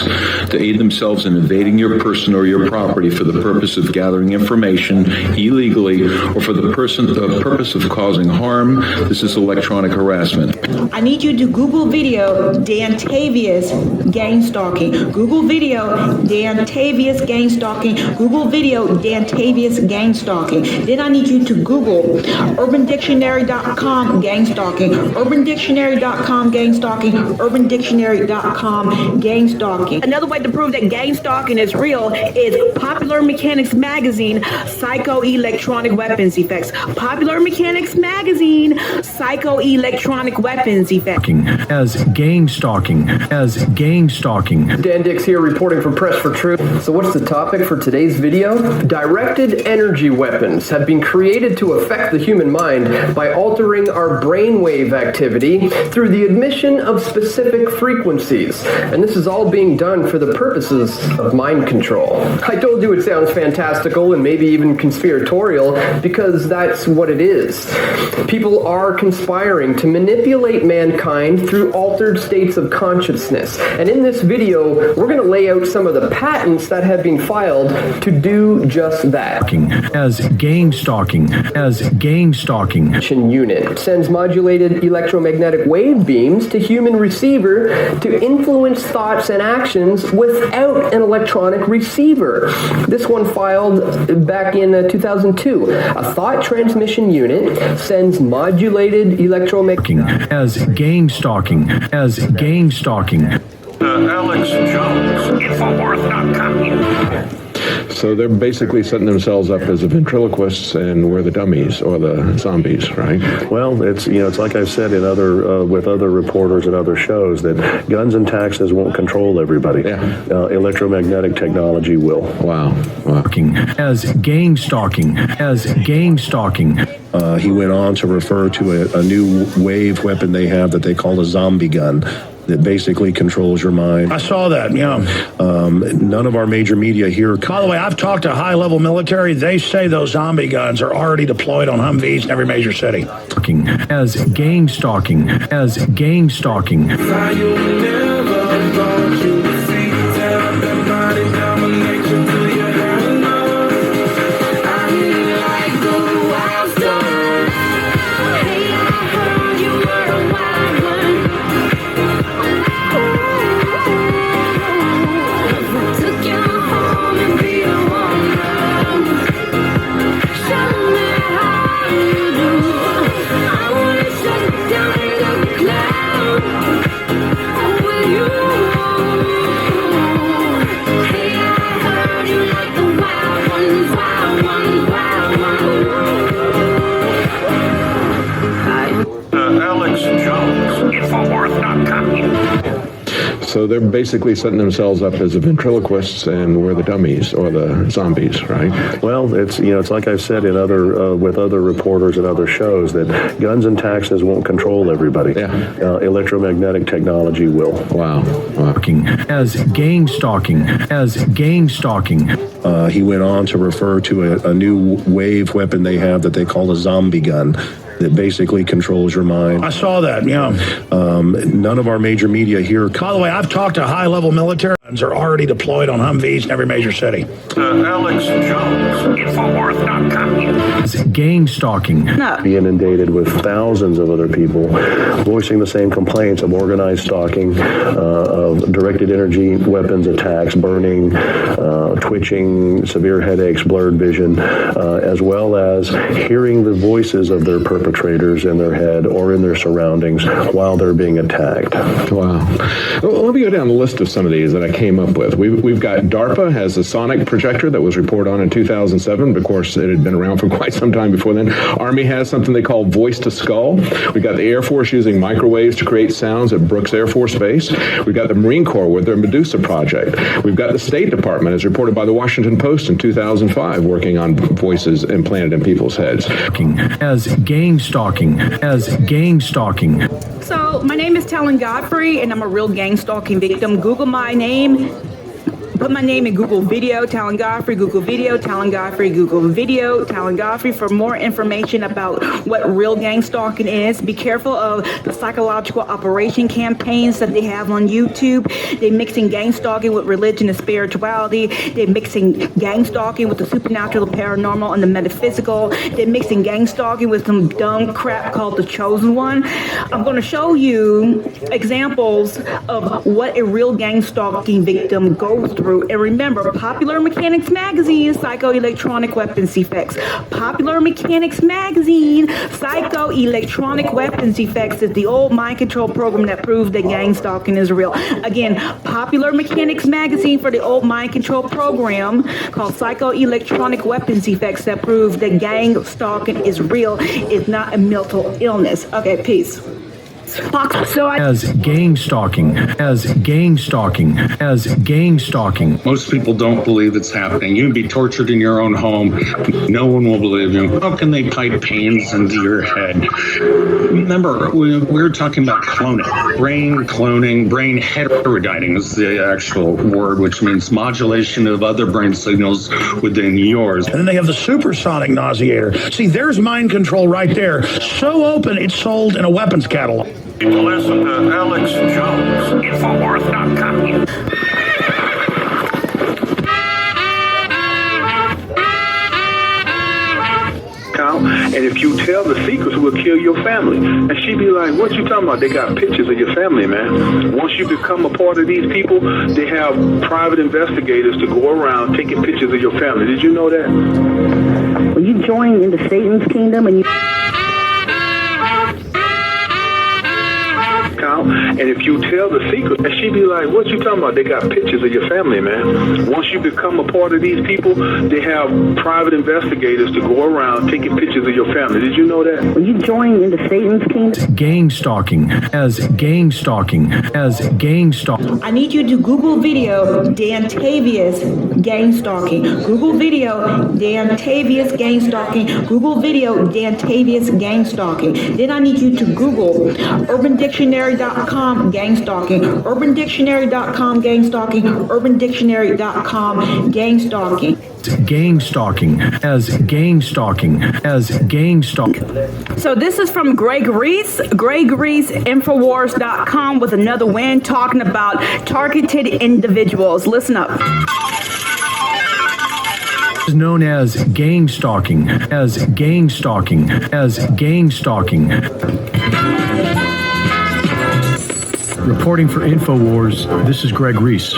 Speaker 13: to aid themselves in invading your person or your property for the purpose of gathering information illegally or for the purpose of causing harm. This is electronic harassment.
Speaker 10: I need you to Google video Dantavius gang stalking. Google video Dantavius gang stalking. Google video Dantavius gang stalking. Then I need you to Google UrbanDictionary.com gang stalking. UrbanDictionary.com gang stalking. UrbanDictionary.com gang stalking. Another way to prove that gang stalking is real is Popular Mechanics Magazine, Psychoelectronic Weapons Effects. Popular Mechanics Magazine, Psychoelectronic Weapons Effects.
Speaker 9: As gang stalking.
Speaker 14: Dan Dix here reporting for Press for Truth. So what's the topic for today's video? Directed energy weapons have been created to affect the human mind by altering our brainwave activity through the emission of specific frequencies. And this is all being done for the purposes of mind control. I told you it sounds fantastical and maybe even conspiratorial because that's what it is. People are conspiring to manipulate mankind through altered states of consciousness. And in this video, we're going to lay out some of the patents that have been filed to do just that.
Speaker 9: As gang stalking.
Speaker 14: Unit sends modulated electromagnetic wave beams to human receiver to influence thoughts and actions without an electronic receiver. This one filed back in 2002. A thought transmission unit sends modulated electromagnetic...
Speaker 9: As gang stalking.
Speaker 3: Alex Jones. Infowars.com.
Speaker 4: So they're basically setting themselves up as the ventriloquists, and we're the dummies or the zombies, right?
Speaker 15: Well, it's like I've said in with other reporters and other shows that guns and taxes won't control everybody.
Speaker 4: Yeah.
Speaker 15: Electromagnetic technology will.
Speaker 4: Wow.
Speaker 9: As gang stalking.
Speaker 15: He went on to refer to a new wave weapon they have that they call a zombie gun. That basically controls your mind.
Speaker 3: I saw that, yeah.
Speaker 15: None of our major media here.
Speaker 3: By the way, I've talked to high-level military. They say those zombie guns are already deployed on Humvees in every major city.
Speaker 9: As gang stalking.
Speaker 3: Alex Jones. Infowars.com.
Speaker 4: So they're basically setting themselves up as the ventriloquists, and we're the dummies or the zombies, right?
Speaker 15: Well, it's like I've said in with other reporters and other shows that guns and taxes won't control everybody.
Speaker 4: Yeah.
Speaker 15: Electromagnetic technology will.
Speaker 4: Wow.
Speaker 9: As gang stalking.
Speaker 15: He went on to refer to a new wave weapon they have that they call a zombie gun. That basically controls your mind.
Speaker 3: I saw that, yeah.
Speaker 15: None of our major media here.
Speaker 3: By the way, I've talked to high-level military. are already deployed on Humvees in every major city.
Speaker 11: Alex Jones, Infowars.com.
Speaker 14: Gang stalking.
Speaker 15: Be inundated with thousands of other people voicing the same complaints of organized stalking, of directed energy weapons attacks, burning, twitching, severe headaches, blurred vision, as well as hearing the voices of their perpetrators in their head or in their surroundings while they're being attacked.
Speaker 4: Wow. Well, let me go down the list of some of these that I came up with. We've got DARPA has a sonic projector that was reported on in 2007. Of course, it had been around for quite some time before then. Army has something they call voice to skull. We got the Air Force using microwaves to create sounds at Brooks Air Force Base. We've got the Marine Corps with their Medusa project. We've got the State Department, as reported by the Washington Post in 2005, working on voices implanted in people's heads.
Speaker 14: As gang stalking.
Speaker 16: So, my name is Talan Godfrey, and I'm a real gang stalking victim. Google my name. Put my name in Google Video, Talan Godfrey, Google Video, Talan Godfrey, Google Video, Talan Godfrey for more information about what real gang stalking is. Be careful of the psychological operation campaigns that they have on YouTube. They're mixing gang stalking with religion and spirituality. They're mixing gang stalking with the supernatural, the paranormal, and the metaphysical. They're mixing gang stalking with some dumb crap called the Chosen One. I'm going to show you examples of what a real gang stalking victim goes through. And remember, Popular Mechanics Magazine, Psychoelectronic Weapons Effects. Popular Mechanics Magazine, Psychoelectronic Weapons Effects is the old mind control program that proves that gang stalking is real. Again, Popular Mechanics Magazine for the old mind control program called Psychoelectronic Weapons Effects that proves that gang stalking is real. It's not a mental illness. Okay, peace.
Speaker 14: As gang stalking.
Speaker 11: Most people don't believe it's happening. You'd be tortured in your own home. No one will believe you. How can they pipe pains into your head? Remember, we were talking about cloning. Brain cloning, brain heterodyning is the actual word, which means modulation of other brain signals within yours.
Speaker 3: And then they have the supersonic nauseator. See, there's mind control right there. So open, it's sold in a weapons catalog.
Speaker 11: Listen to Alex Jones, Infowars.com.
Speaker 17: And if you tell the secrets, we'll kill your family. And she'd be like, what you talking about? They got pictures of your family, man. Once you become a part of these people, they have private investigators to go around taking pictures of your family. Did you know that?
Speaker 10: When you join into Satan's kingdom and you...
Speaker 17: And if you tell the secret, and she'd be like, what you talking about? They got pictures of your family, man. Once you become a part of these people, they have private investigators to go around taking pictures of your family. Did you know that?
Speaker 10: When you join into Satan's kingdom.
Speaker 14: Gang stalking.
Speaker 16: I need you to Google video Dantavius gang stalking. Google video Dantavius gang stalking. Google video Dantavius gang stalking. Then I need you to Google UrbanDictionary.com gang stalking. UrbanDictionary.com gang stalking. UrbanDictionary.com gang stalking.
Speaker 14: Gang stalking.
Speaker 16: So this is from Greg Reese, Infowars.com with another win talking about targeted individuals. Listen up.
Speaker 14: Is known as gang stalking. Reporting for InfoWars, this is Greg Reese.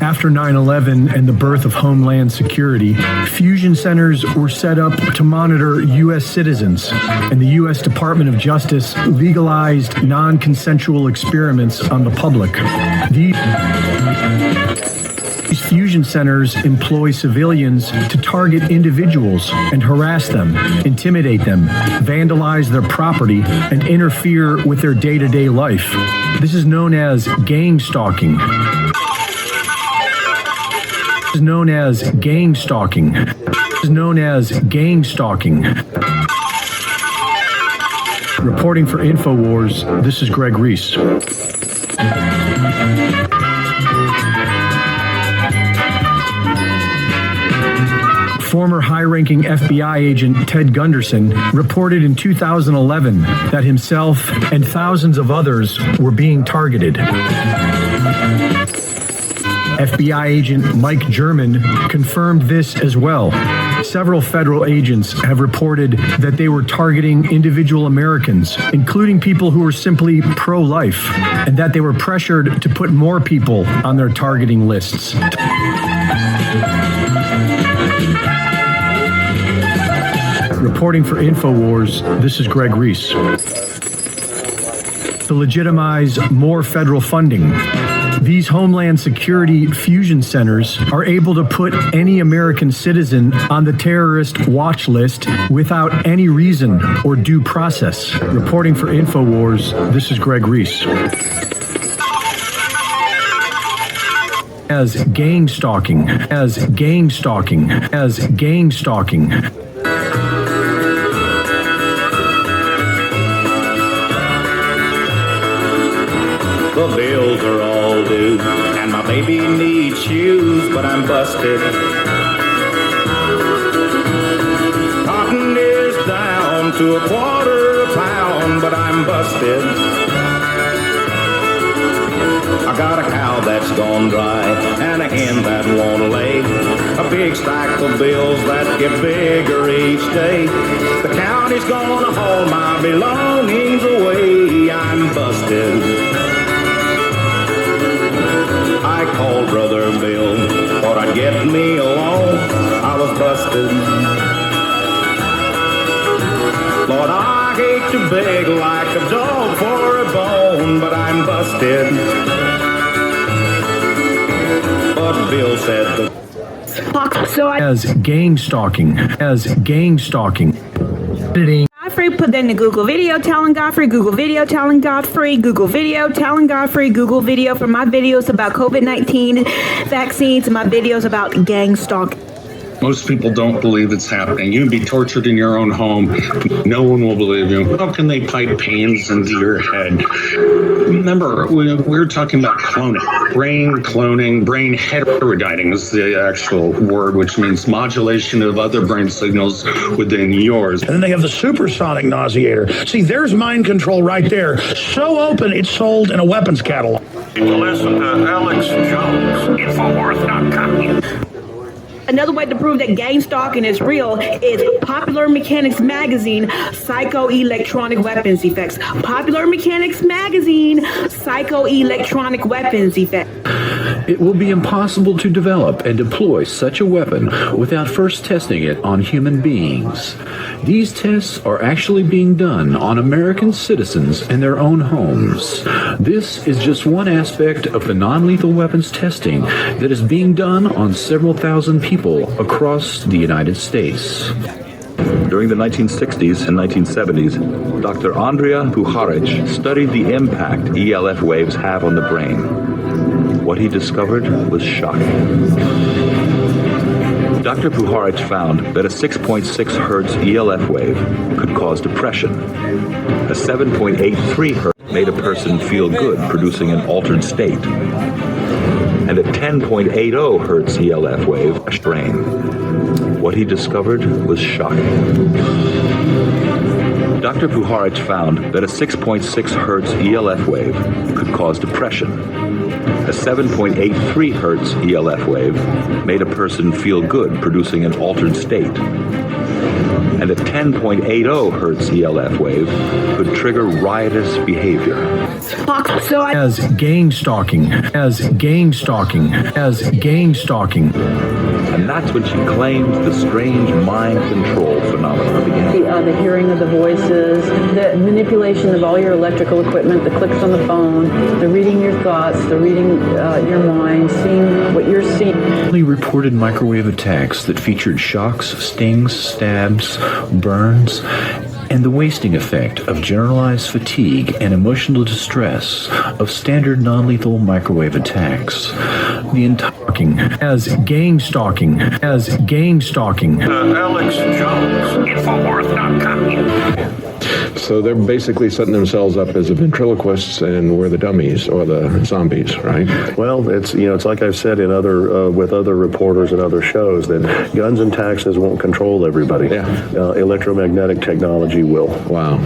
Speaker 14: After 9/11 and the birth of Homeland Security, fusion centers were set up to monitor U.S. citizens, and the U.S. Department of Justice legalized non-consensual experiments on the public. These fusion centers employ civilians to target individuals and harass them, intimidate them, vandalize their property, and interfere with their day-to-day life. This is known as gang stalking. Reporting for InfoWars, this is Greg Reese. Former high-ranking FBI agent Ted Gunderson reported in 2011 that himself and thousands of others were being targeted.
Speaker 9: FBI agent Mike German confirmed this as well. Several federal agents have reported that they were targeting individual Americans, including people who were simply pro-life, and that they were pressured to put more people on their targeting lists. Reporting for InfoWars, this is Greg Reese. To legitimize more federal funding, these Homeland Security fusion centers are able to put any American citizen on the terrorist watch list without any reason or due process. Reporting for InfoWars, this is Greg Reese. As gang stalking, as gang stalking, as gang stalking.
Speaker 18: The bills are all due, and my baby needs shoes, but I'm busted. Cotton is down to a quarter a pound, but I'm busted. I got a cow that's gone dry, and a hen that won't lay. A big stack of bills that get bigger each day. The county's gonna haul my belongings away. I'm busted. I called Brother Bill, thought I'd get me along. I was busted. Lord, I hate to beg like a dog for a bone, but I'm busted. But Bill said
Speaker 9: as gang stalking, as gang stalking.
Speaker 16: Godfrey, put that in the Google video, Talan Godfrey, Google video, Talan Godfrey, Google video, Talan Godfrey, Google video for my videos about COVID-19 vaccines and my videos about gang stalking.
Speaker 19: Most people don't believe it's happening. You can be tortured in your own home. No one will believe you. How can they pipe pains into your head? Remember, we were talking about cloning. Brain cloning, brain heterodyning is the actual word, which means modulation of other brain signals within yours.
Speaker 3: And then they have the supersonic nauseator. See, there's mind control right there. So open, it's sold in a weapons catalog.
Speaker 18: Listen to Alex Jones, Infowars.com.
Speaker 16: Another way to prove that gang stalking is real is Popular Mechanics Magazine, Psychoelectronic Weapons Effects. Popular Mechanics Magazine, Psychoelectronic Weapons Effects.
Speaker 20: It will be impossible to develop and deploy such a weapon without first testing it on human beings. These tests are actually being done on American citizens in their own homes. This is just one aspect of the non-lethal weapons testing that is being done on several thousand people across the United States.
Speaker 21: During the 1960s and 1970s, Dr. Andrea Puharich studied the impact ELF waves have on the brain. What he discovered was shocking. Dr. Puharich found that a 6.6 hertz ELF wave could cause depression. A 7.83 hertz made a person feel good, producing an altered state. And a 10.80 hertz ELF wave, a strain. What he discovered was shocking. Dr. Puharich found that a 6.6 hertz ELF wave could cause depression. A 7.83 hertz ELF wave made a person feel good, producing an altered state. And a 10.80 hertz ELF wave could trigger riotous behavior.
Speaker 9: As gang stalking, as gang stalking, as gang stalking.
Speaker 21: And that's when she claimed the strange mind control phenomenon began.
Speaker 22: The hearing of the voices, the manipulation of all your electrical equipment, the clicks on the phone, the reading your thoughts, the reading your mind, seeing what you're seeing.
Speaker 20: Only reported microwave attacks that featured shocks, stings, stabs, burns, and the wasting effect of generalized fatigue and emotional distress of standard non-lethal microwave attacks. The entire as gang stalking, as gang stalking.
Speaker 18: Alex Jones, Infowars.com.
Speaker 4: So they're basically setting themselves up as the ventriloquists, and we're the dummies or the zombies, right?
Speaker 15: Well, it's like I've said in other with other reporters and other shows that guns and taxes won't control everybody.
Speaker 4: Yeah.
Speaker 15: Electromagnetic technology will.
Speaker 4: Wow.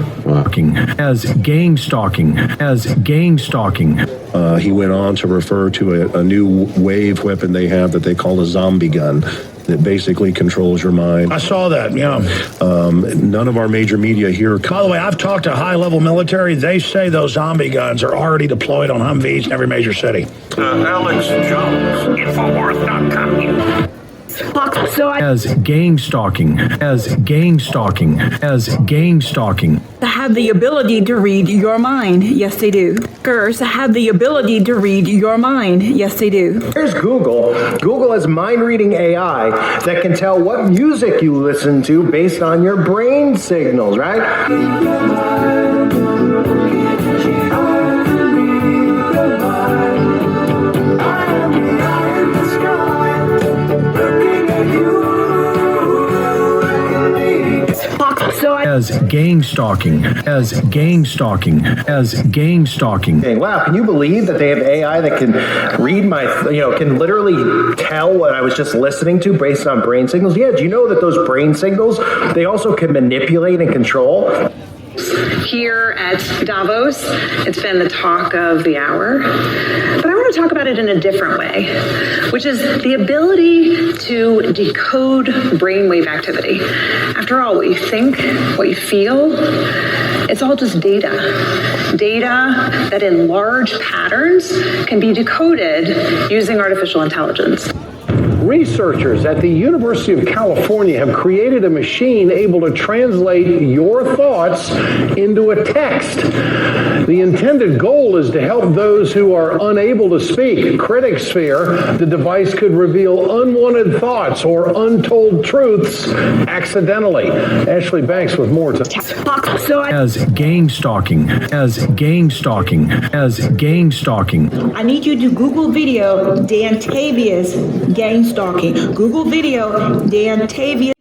Speaker 9: As gang stalking, as gang stalking.
Speaker 15: He went on to refer to a new wave weapon they have that they call a zombie gun that basically controls your mind.
Speaker 3: I saw that, yeah.
Speaker 15: None of our major media here.
Speaker 3: By the way, I've talked to high-level military. They say those zombie guns are already deployed on Humvees in every major city.
Speaker 18: Alex Jones, Infowars.com.
Speaker 9: As gang stalking, as gang stalking, as gang stalking.
Speaker 16: Have the ability to read your mind. Yes, they do. Girls have the ability to read your mind. Yes, they do.
Speaker 9: Here's Google. Google has mind-reading AI that can tell what music you listen to based on your brain signals, right? As gang stalking, as gang stalking, as gang stalking. Wow, can you believe that they have AI that can read my, can literally tell what I was just listening to based on brain signals? Yeah, do you know that those brain signals, they also can manipulate and control?
Speaker 1: Here at Davos, it's been the talk of the hour, but I want to talk about it in a different way, which is the ability to decode brainwave activity. After all, what you think, what you feel, it's all just data. Data that in large patterns can be decoded using artificial intelligence.
Speaker 9: Researchers at the University of California have created a machine able to translate your thoughts into a text. The intended goal is to help those who are unable to speak. Critics fear the device could reveal unwanted thoughts or untold truths accidentally. Ashley Banks with more to as gang stalking, as gang stalking, as gang stalking.
Speaker 16: I need you to Google video Dantavius gang stalking. Google video Dantavius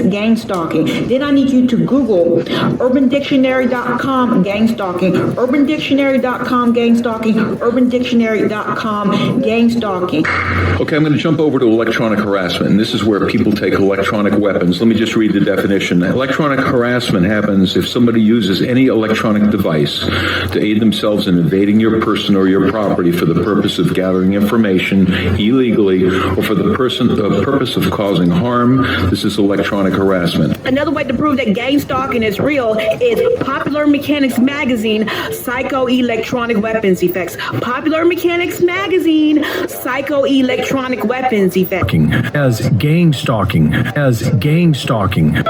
Speaker 16: gang stalking. Then I need you to Google UrbanDictionary.com gang stalking, UrbanDictionary.com gang stalking, UrbanDictionary.com gang stalking.
Speaker 13: Okay, I'm going to jump over to electronic harassment, and this is where people take electronic weapons. Let me just read the definition. Electronic harassment happens if somebody uses any electronic device to aid themselves in invading your person or your property for the purpose of gathering information illegally or for the purpose of causing harm. This is electronic harassment.
Speaker 16: Another way to prove that gang stalking is real is Popular Mechanics Magazine, Psychoelectronic Weapons Effects. Popular Mechanics Magazine, Psychoelectronic Weapons Effects.
Speaker 9: As gang stalking, as gang stalking.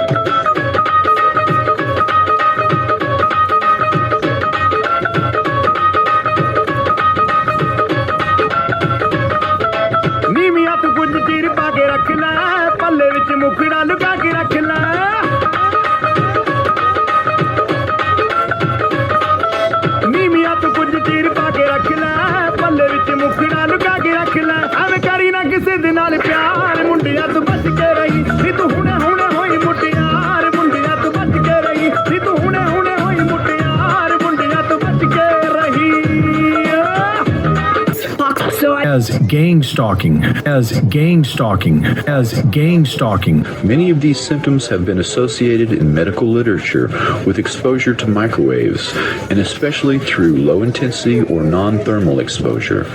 Speaker 9: As gang stalking, as gang stalking, as gang stalking.
Speaker 20: Many of these symptoms have been associated in medical literature with exposure to microwaves, and especially through low-intensity or non-thermal exposure.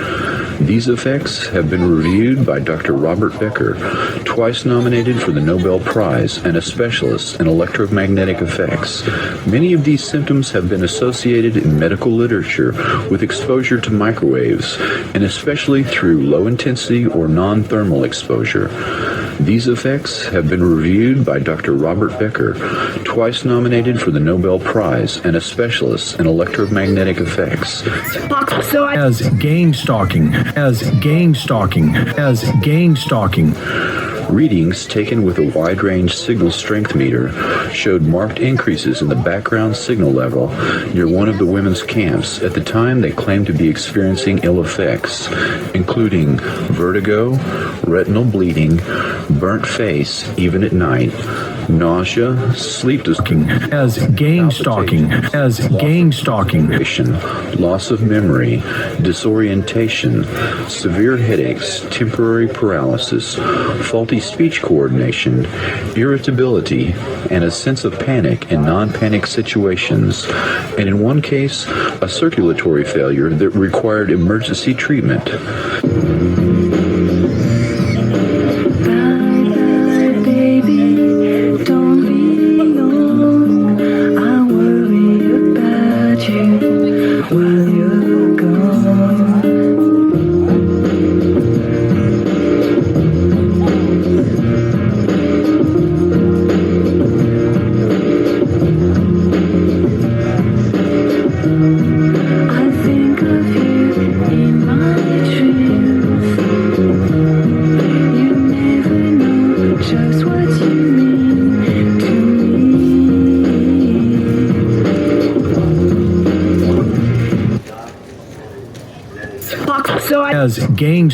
Speaker 20: These effects have been reviewed by Dr. Robert Becker, twice nominated for the Nobel Prize and a specialist in electromagnetic effects. Many of these symptoms have been associated in medical literature with exposure to microwaves, and especially through low-intensity or non-thermal exposure. These effects have been reviewed by Dr. Robert Becker, twice nominated for the Nobel Prize and a specialist in electromagnetic effects.
Speaker 9: As gang stalking, as gang stalking, as gang stalking.
Speaker 20: Readings taken with a wide-range signal strength meter showed marked increases in the background signal level near one of the women's camps at the time they claimed to be experiencing ill effects, including vertigo, retinal bleeding, burnt face, even at night, nausea, sleep
Speaker 14: as gang stalking,
Speaker 20: loss of memory, disorientation, severe headaches, temporary paralysis, faulty speech coordination, irritability, and a sense of panic in non-panic situations, and in one case, a circulatory failure that required emergency treatment.
Speaker 9: Gang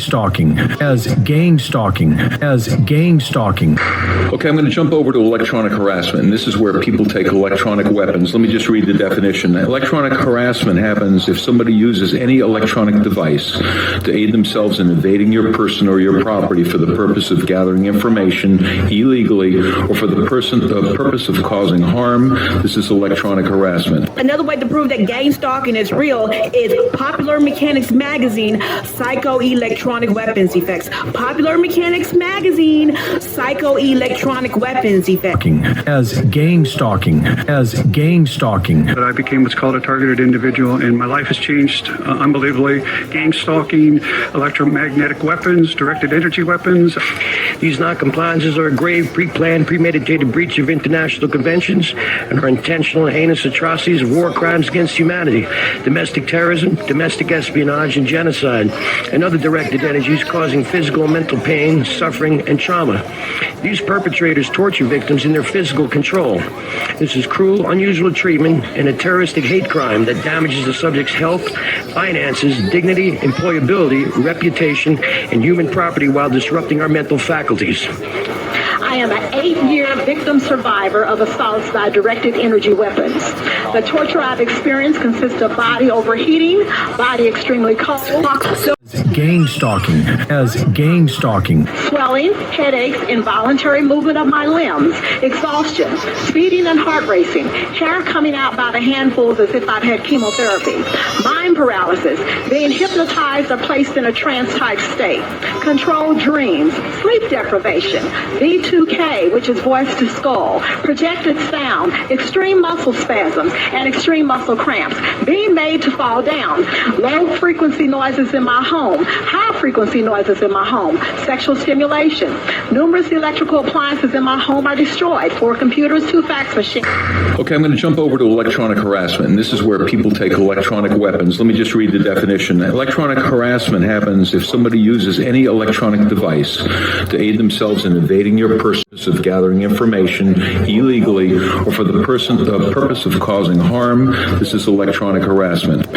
Speaker 9: stalking.
Speaker 13: Okay, I'm going to jump over to electronic harassment, and this is where people take electronic weapons. Let me just read the definition. Electronic harassment happens if somebody uses any electronic device to aid themselves in invading your person or your property for the purpose of gathering information illegally or for the purpose of causing harm. This is electronic harassment.
Speaker 16: Another way to prove that gang stalking is real is Popular Mechanics Magazine, Psycho-Electronic Weapons Effects. Popular Mechanics Magazine, Psycho-Electronic Weapons Effects.
Speaker 9: As gang stalking.
Speaker 11: That I became what's called a targeted individual, and my life has changed unbelievably. Gang stalking, electromagnetic weapons, directed energy weapons.
Speaker 2: These non-compliances are a grave, pre-planned, premeditated breach of international conventions and are intentional and heinous atrocities of war crimes against humanity, domestic terrorism, domestic espionage, and genocide, and other directed energies causing physical and mental pain, suffering, and trauma. These perpetrators torture victims in their physical control. This is cruel, unusual treatment and a terroristic hate crime that damages the subject's health, finances, dignity, employability, reputation, and human property while disrupting our mental faculties.
Speaker 5: I am an 8-year victim survivor of assaults by directed energy weapons. The torture I've experienced consists of body overheating, body extremely cold,
Speaker 9: Gang stalking.
Speaker 5: swelling, headaches, involuntary movement of my limbs, exhaustion, speeding and heart racing, hair coming out by the handfuls as if I've had chemotherapy, mind paralysis, being hypnotized or placed in a trance-type state, controlled dreams, sleep deprivation, V2K, which is voice to skull, projected sound, extreme muscle spasms, and extreme muscle cramps, being made to fall down, low-frequency noises in my home, high-frequency noises in my home, sexual stimulation. Numerous electrical appliances in my home are destroyed. 4 computers, 2 fax machines.
Speaker 13: Okay, I'm going to jump over to electronic harassment, and this is where people take electronic weapons. Let me just read the definition. Electronic harassment happens if somebody uses any electronic device to aid themselves in invading your person of gathering information illegally or for the purpose of causing harm. This is electronic harassment.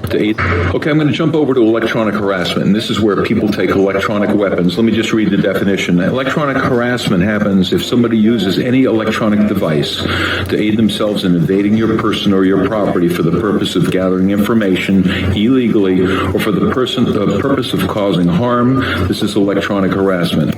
Speaker 13: Okay, I'm going to jump over to electronic harassment, and this is where people take electronic weapons. Let me just read the definition. Electronic harassment happens if somebody uses any electronic device to aid themselves in invading your person or your property for the purpose of gathering information illegally or for the purpose of causing harm. This is electronic harassment.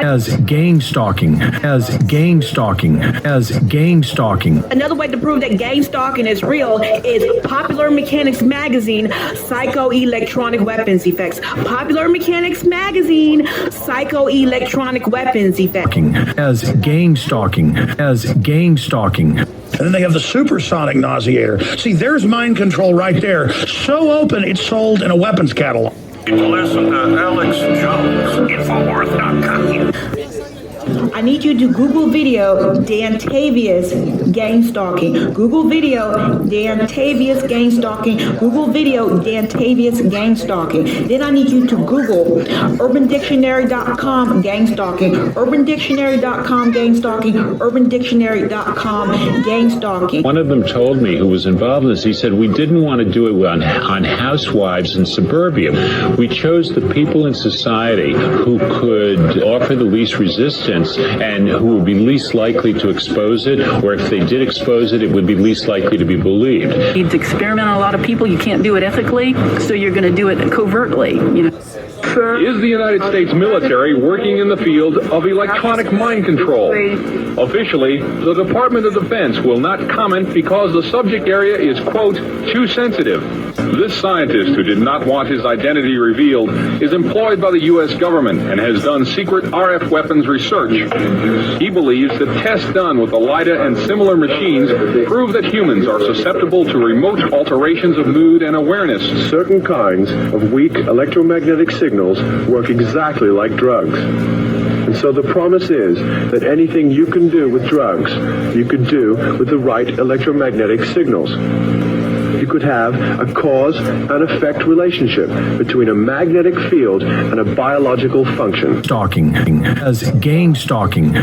Speaker 20: as gang stalking, as gang stalking, as gang stalking.
Speaker 16: Another way to prove that gang stalking is real is Popular Mechanics Magazine, Psychoelectronic Weapons Effects. Popular Mechanics Magazine, Psychoelectronic Weapons Effects.
Speaker 20: As gang stalking, as gang stalking.
Speaker 3: And then they have the supersonic nauseator. See, there's mind control right there. So open, it's sold in a weapons catalog.
Speaker 2: Listen to Alex Jones, Infowars.com.
Speaker 16: I need you to Google video Dan Tavius gang stalking. Google video Dan Tavius gang stalking. Google video Dan Tavius gang stalking. Then I need you to Google UrbanDictionary.com gang stalking. UrbanDictionary.com gang stalking. UrbanDictionary.com gang stalking.
Speaker 6: One of them told me, who was involved in this, he said, we didn't want to do it on housewives in suburbia. We chose the people in society who could offer the least resistance and who would be least likely to expose it, or if they did expose it, it would be least likely to be believed.
Speaker 22: It's experiment on a lot of people. You can't do it ethically, so you're going to do it covertly, you know.
Speaker 8: Is the United States military working in the field of electronic mind control? Officially, the Department of Defense will not comment because the subject area is, quote, too sensitive. This scientist, who did not want his identity revealed, is employed by the U.S. government and has done secret RF weapons research. He believes that tests done with the LIDA and similar machines prove that humans are susceptible to remote alterations of mood and awareness.
Speaker 9: Certain kinds of weak electromagnetic signals work exactly like drugs. And so the promise is that anything you can do with drugs, you could do with the right electromagnetic signals. You could have a cause and effect relationship between a magnetic field and a biological function.
Speaker 20: Stalking, as gang stalking.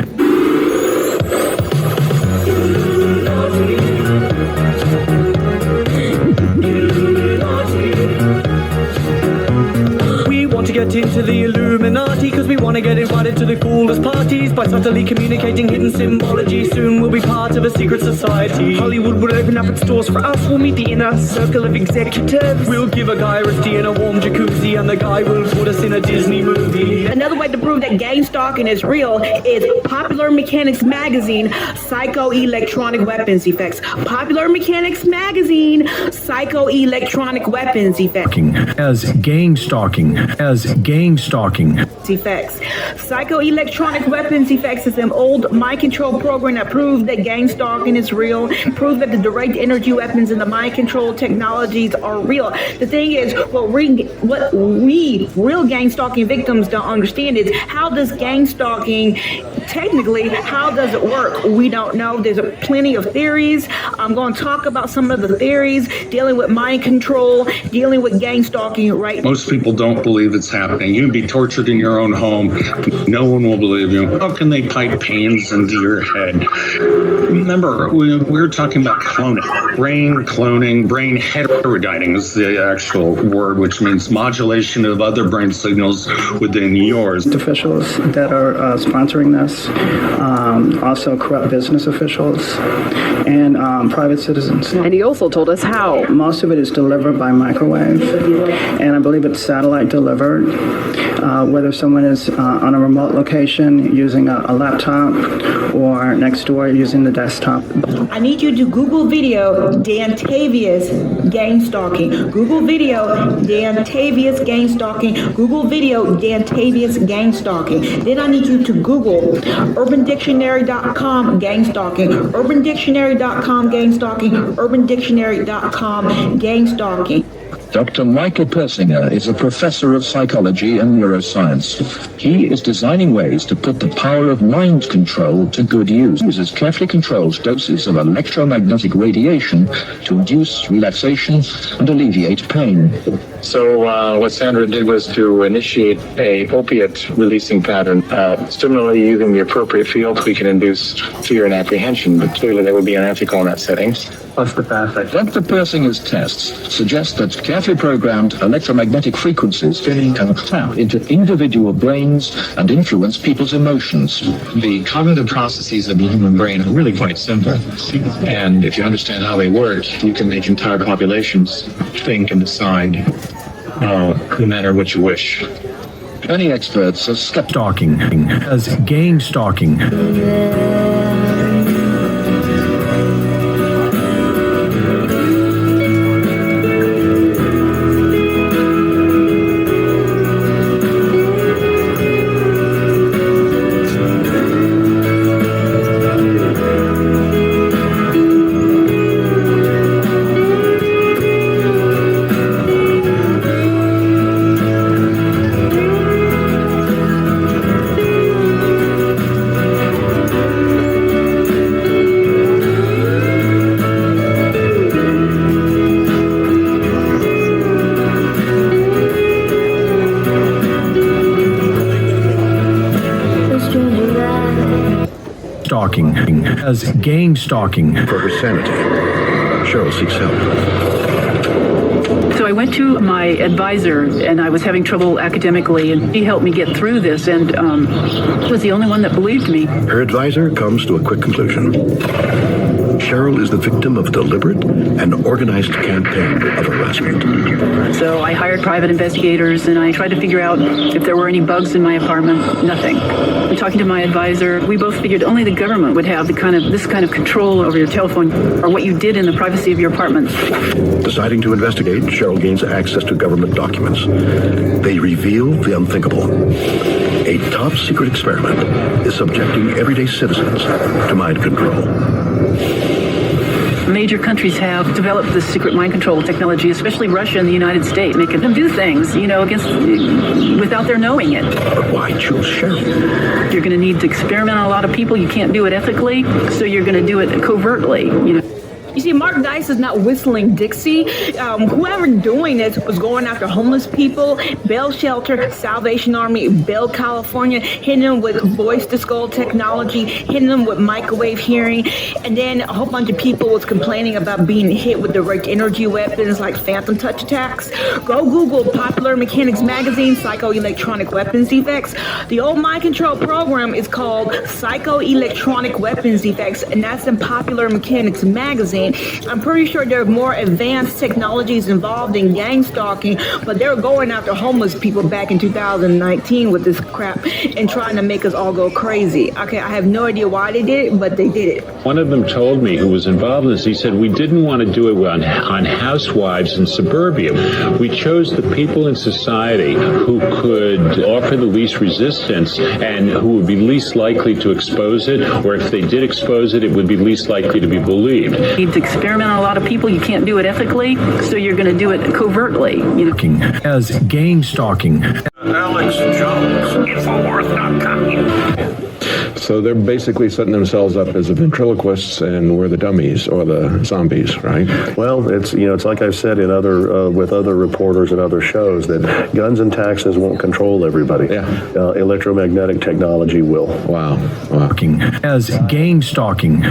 Speaker 12: Get into the Illuminati because we want to get invited to the coolest parties by subtly communicating hidden symbology. Soon we'll be part of a secret society. Hollywood will open up its doors for us. We'll meet the inner circle of executives. We'll give a guy a tea in a warm jacuzzi, and the guy will put us in a Disney movie.
Speaker 16: Another way to prove that gang stalking is real is Popular Mechanics Magazine, Psychoelectronic Weapons Effects. Popular Mechanics Magazine, Psychoelectronic Weapons Effects.
Speaker 20: As gang stalking, as gang stalking.
Speaker 16: Effects. Psychoelectronic weapons effects is an old mind control program that proves that gang stalking is real, proves that the direct energy weapons and the mind control technologies are real. The thing is, what we real gang stalking victims don't understand is how does gang stalking, technically, how does it work? We don't know. There's plenty of theories. I'm going to talk about some of the theories dealing with mind control, dealing with gang stalking right now.
Speaker 19: Most people don't believe it's happening. You can be tortured in your own home. No one will believe you. How can they pipe pains into your head? Remember, we were talking about cloning. Brain cloning, brain heterodyning is the actual word, which means modulation of other brain signals within yours.
Speaker 23: Officials that are sponsoring this, also corrupt business officials, and private citizens.
Speaker 22: And he also told us how.
Speaker 23: Most of it is delivered by microwave, and I believe it's satellite delivered, whether someone is on a remote location using a laptop or next door using the desktop.
Speaker 16: I need you to Google video Dan Tavius gang stalking. Google video Dan Tavius gang stalking. Google video Dan Tavius gang stalking. Then I need you to Google UrbanDictionary.com gang stalking. UrbanDictionary.com gang stalking. UrbanDictionary.com gang stalking.
Speaker 24: Dr. Michael Persinger is a professor of psychology and neuroscience. He is designing ways to put the power of mind control to good use. He uses carefully controlled doses of electromagnetic radiation to induce relaxation and alleviate pain.
Speaker 25: So what Sandra did was to initiate a opiate releasing pattern. Similarly, using the appropriate fields, we can induce fear and apprehension, but clearly that would be unethical in that setting. What's the path?
Speaker 24: Dr. Persinger's tests suggest that carefully programmed electromagnetic frequencies can tap into individual brains and influence people's emotions.
Speaker 25: The cognitive processes of the human brain are really quite simple. And if you understand how they work, you can make entire populations think and decide no matter what you wish.
Speaker 24: Many experts are skeptical.
Speaker 20: Stalking as gang stalking. Stalking as gang stalking.
Speaker 15: For her sanity, Cheryl seeks help.
Speaker 22: So I went to my advisor, and I was having trouble academically, and he helped me get through this, and was the only one that believed me.
Speaker 15: Her advisor comes to a quick conclusion. Cheryl is the victim of a deliberate and organized campaign of harassment.
Speaker 22: So I hired private investigators, and I tried to figure out if there were any bugs in my apartment. Nothing. And talking to my advisor, we both figured only the government would have this kind of control over your telephone or what you did in the privacy of your apartment.
Speaker 15: Deciding to investigate, Cheryl gains access to government documents. They reveal the unthinkable. A top-secret experiment is subjecting everyday citizens to mind control.
Speaker 22: Major countries have developed this secret mind control technology, especially Russia and the United States, making them do things, without their knowing it.
Speaker 15: But why choose Cheryl?
Speaker 22: You're going to need to experiment on a lot of people. You can't do it ethically, so you're going to do it covertly,
Speaker 16: You see, Mark Dice is not whistling Dixie. Whoever doing this was going after homeless people, Bell Shelter, Salvation Army, Bell, California, hitting them with voice-to-skull technology, hitting them with microwave hearing, and then a whole bunch of people was complaining about being hit with direct energy weapons like phantom touch attacks. Go Google Popular Mechanics Magazine, Psychoelectronic Weapons Effects. The old mind control program is called Psychoelectronic Weapons Effects, and that's in Popular Mechanics Magazine. I'm pretty sure there are more advanced technologies involved in gang stalking, but they were going after homeless people back in 2019 with this crap and trying to make us all go crazy. Okay, I have no idea why they did it, but they did it.
Speaker 6: One of them told me, who was involved in this, he said, we didn't want to do it on housewives in suburbia. We chose the people in society who could offer the least resistance and who would be least likely to expose it, or if they did expose it, it would be least likely to be believed.
Speaker 22: To experiment on a lot of people, you can't do it ethically, so you're going to do it covertly.
Speaker 20: As gang stalking.
Speaker 3: Alex Jones, Infowars.com.
Speaker 11: So they're basically setting themselves up as the ventriloquists, and we're the dummies or the zombies, right?
Speaker 15: Well, it's like I've said in with other reporters and other shows that guns and taxes won't control everybody.
Speaker 11: Yeah.
Speaker 15: Electromagnetic technology will.
Speaker 11: Wow.
Speaker 20: As gang stalking.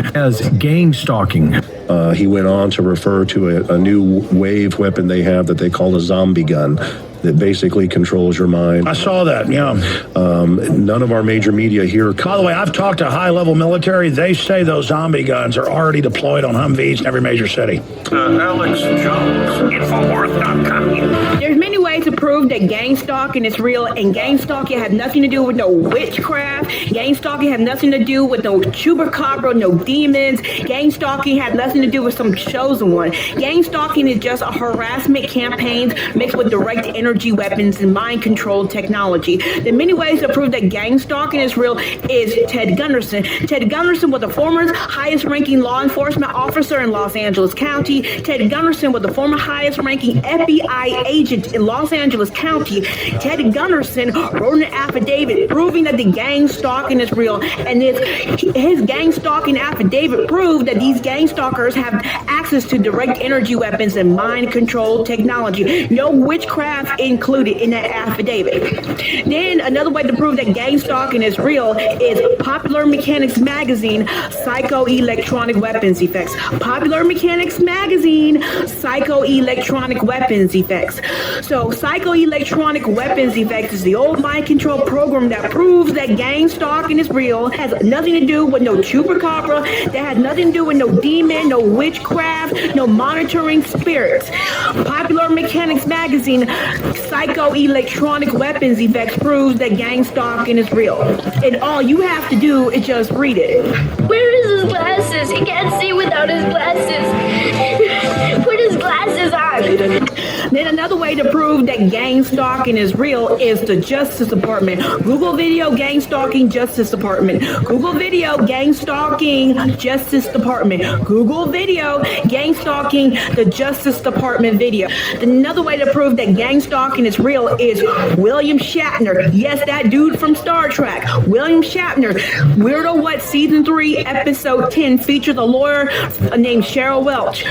Speaker 15: He went on to refer to a new wave weapon they have that they call a zombie gun, that basically controls your mind.
Speaker 3: I saw that, yeah.
Speaker 15: None of our major media here.
Speaker 3: By the way, I've talked to high-level military. They say those zombie guns are already deployed on Humvees in every major city. Alex Jones, Infowars.com.
Speaker 16: There's many ways to prove that gang stalking is real, and gang stalking has nothing to do with no witchcraft. Gang stalking has nothing to do with no chupacabra, no demons. Gang stalking has nothing to do with some chosen one. Gang stalking is just a harassment campaign mixed with direct energy weapons and mind control technology. The many ways to prove that gang stalking is real is Ted Gunderson. Ted Gunderson was the former highest ranking law enforcement officer in Los Angeles County. Ted Gunderson was the former highest ranking FBI agent in Los Angeles County. Ted Gunderson wrote an affidavit proving that the gang stalking is real, and his gang stalking affidavit proved that these gang stalkers have access to direct energy weapons and mind control technology. No witchcraft included in that affidavit. Then another way to prove that gang stalking is real is Popular Mechanics Magazine, Psychoelectronic Weapons Effects. Popular Mechanics Magazine, Psychoelectronic Weapons Effects. So Psychoelectronic weapons effects is the old mind control program that proves that gang stalking is real, has nothing to do with no chupacabra, that has nothing to do with no demon, no witchcraft, no monitoring spirits. Popular Mechanics magazine, Psychoelectronic weapons effects proves that gang stalking is real. And all you have to do is just read it.
Speaker 4: Where is his glasses? He can't see without his glasses. Put his glasses on.
Speaker 16: Then another way to prove that gang stalking is real is the Justice Department. Google video gang stalking Justice Department. Google video gang stalking Justice Department. Google video gang stalking the Justice Department video. Another way to prove that gang stalking is real is William Shatner. Yes, that dude from Star Trek. William Shatner. Weirdo What Season 3 Episode 10 features a lawyer named Cheryl Welch.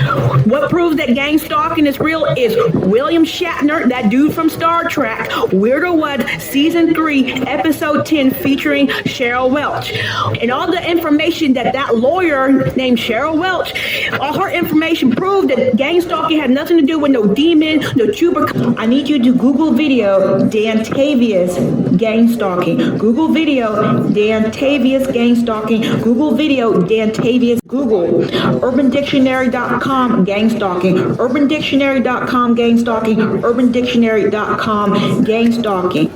Speaker 16: What proves that gang stalking is real is William Shatner, that dude from Star Trek. Weirdo What Season 3 Episode 10 featuring Cheryl Welch. And all the information that lawyer named Cheryl Welch, all her information proved that gang stalking had nothing to do with no demon, no chupacabra. I need you to Google video Dantavius gang stalking. Google video Dantavius gang stalking. Google video Dantavius. Google UrbanDictionary.com gang stalking. UrbanDictionary.com gang stalking. UrbanDictionary.com gang stalking.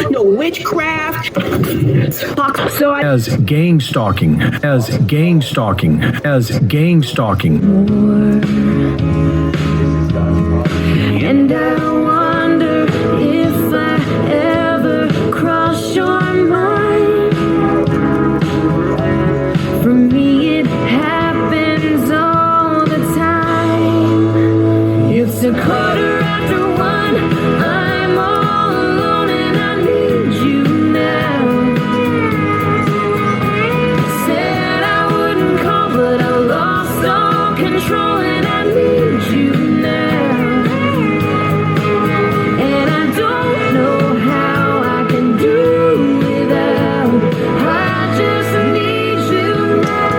Speaker 16: No witchcraft. So
Speaker 20: as gang stalking, as gang stalking, as gang stalking.
Speaker 4: And I wonder if I ever cross your mind. For me it happens all the time. It's a quarter after 1. I'm all alone and I need you now. Said I wouldn't call, but I lost all control and I need you now. And I don't know how I can do without. I just need you now.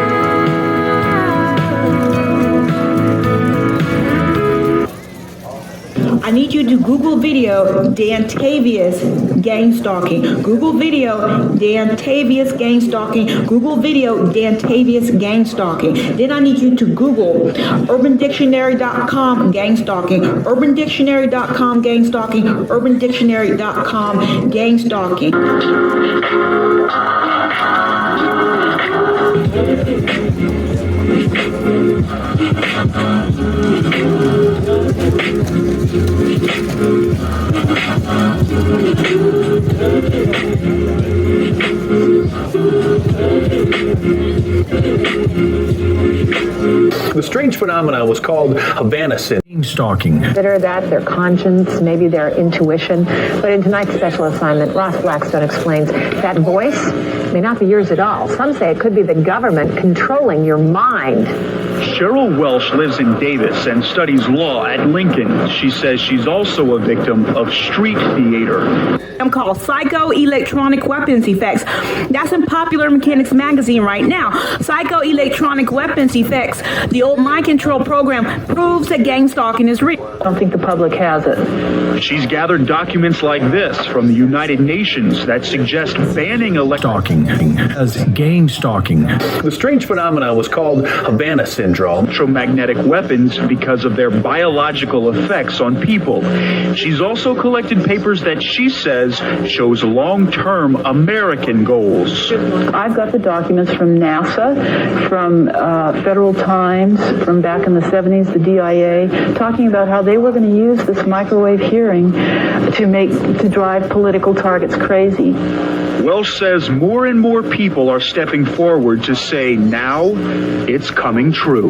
Speaker 16: I need you to Google video Dantavius gang stalking. Google video Dantavius gang stalking. Google video Dantavius gang stalking. Then I need you to Google UrbanDictionary.com gang stalking. UrbanDictionary.com gang stalking. UrbanDictionary.com gang stalking.
Speaker 9: The strange phenomenon was called Havana syndrome.
Speaker 20: Stalking.
Speaker 7: Consider that their conscience, maybe their intuition. But in tonight's special assignment, Ross Blackstone explains that voice may not be yours at all. Some say it could be the government controlling your mind.
Speaker 10: Cheryl Welsh lives in Davis and studies law at Lincoln. She says she's also a victim of street theater.
Speaker 16: I'm called Psychoelectronic weapons effects. That's in Popular Mechanics magazine right now. Psychoelectronic weapons effects, the old mind control program, proves that gang stalking is real.
Speaker 7: I don't think the public has it.
Speaker 10: She's gathered documents like this from the United Nations that suggest banning
Speaker 20: stalking as gang stalking.
Speaker 9: The strange phenomenon was called Havana syndrome.
Speaker 10: Electromagnetic weapons because of their biological effects on people. She's also collected papers that she says shows long-term American goals.
Speaker 22: I've got the documents from NASA, from Federal Times, from back in the 70s, the DIA, talking about how they were going to use this microwave hearing to drive political targets crazy.
Speaker 10: Welsh says more and more people are stepping forward to say now it's coming true.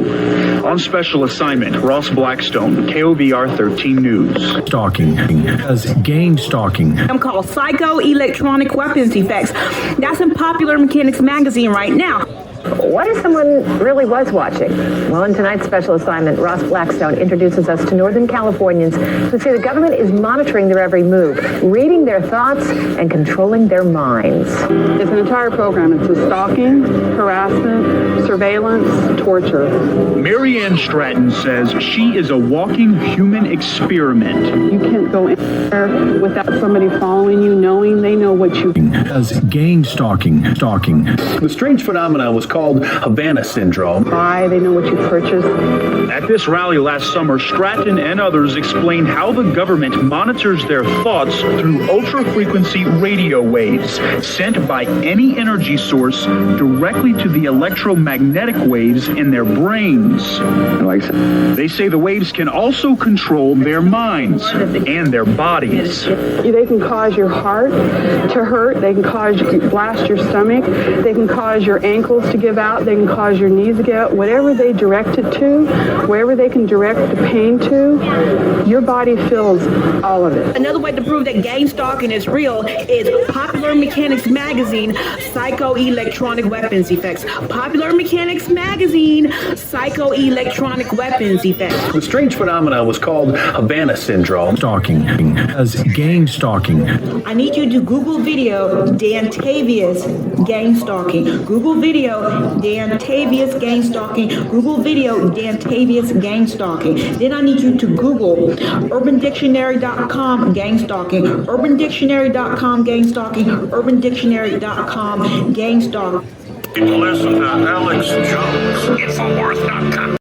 Speaker 10: On special assignment, Ross Blackstone, KOVR 13 News.
Speaker 20: Stalking as gang stalking.
Speaker 16: I'm called Psychoelectronic weapons effects. That's in Popular Mechanics magazine right now.
Speaker 7: What if someone really was watching? Well, in tonight's special assignment, Ross Blackstone introduces us to Northern Californians who say the government is monitoring their every move, reading their thoughts, and controlling their minds.
Speaker 1: It's an entire program. It's a stalking, harassment, surveillance, torture.
Speaker 10: Marianne Stratton says she is a walking human experiment.
Speaker 1: You can't go anywhere without somebody following you, knowing they know what you...
Speaker 9: As gang stalking. The strange phenomenon was called Havana syndrome.
Speaker 1: buy, they know what you purchase.
Speaker 10: At this rally last summer, Stratton and others explained how the government monitors their thoughts through ultra-frequency radio waves sent by any energy source directly to the electromagnetic waves in their brains. They say the waves can also control their minds and their bodies.
Speaker 1: They can cause your heart to hurt. They can cause you to blast your stomach. They can cause your ankles to give out. They can cause your knees to give out. Whatever they direct it to, wherever they can direct the pain to, your body feels all of it.
Speaker 16: Another way to prove that gang stalking is real is Popular Mechanics Magazine, Psychoelectronic Weapons Effects. Popular Mechanics Magazine, Psychoelectronic Weapons Effects.
Speaker 9: The strange phenomenon was called Havana syndrome. Stalking. As gang stalking.
Speaker 16: I need you to Google video Dantavius gang stalking. Google video Dantavius gang stalking. Google video Dantavius gang stalking. Then I need you to Google UrbanDictionary.com gang stalking. UrbanDictionary.com gang stalking. UrbanDictionary.com gang stalking.
Speaker 3: Listen to Alex Jones, Infowars.com.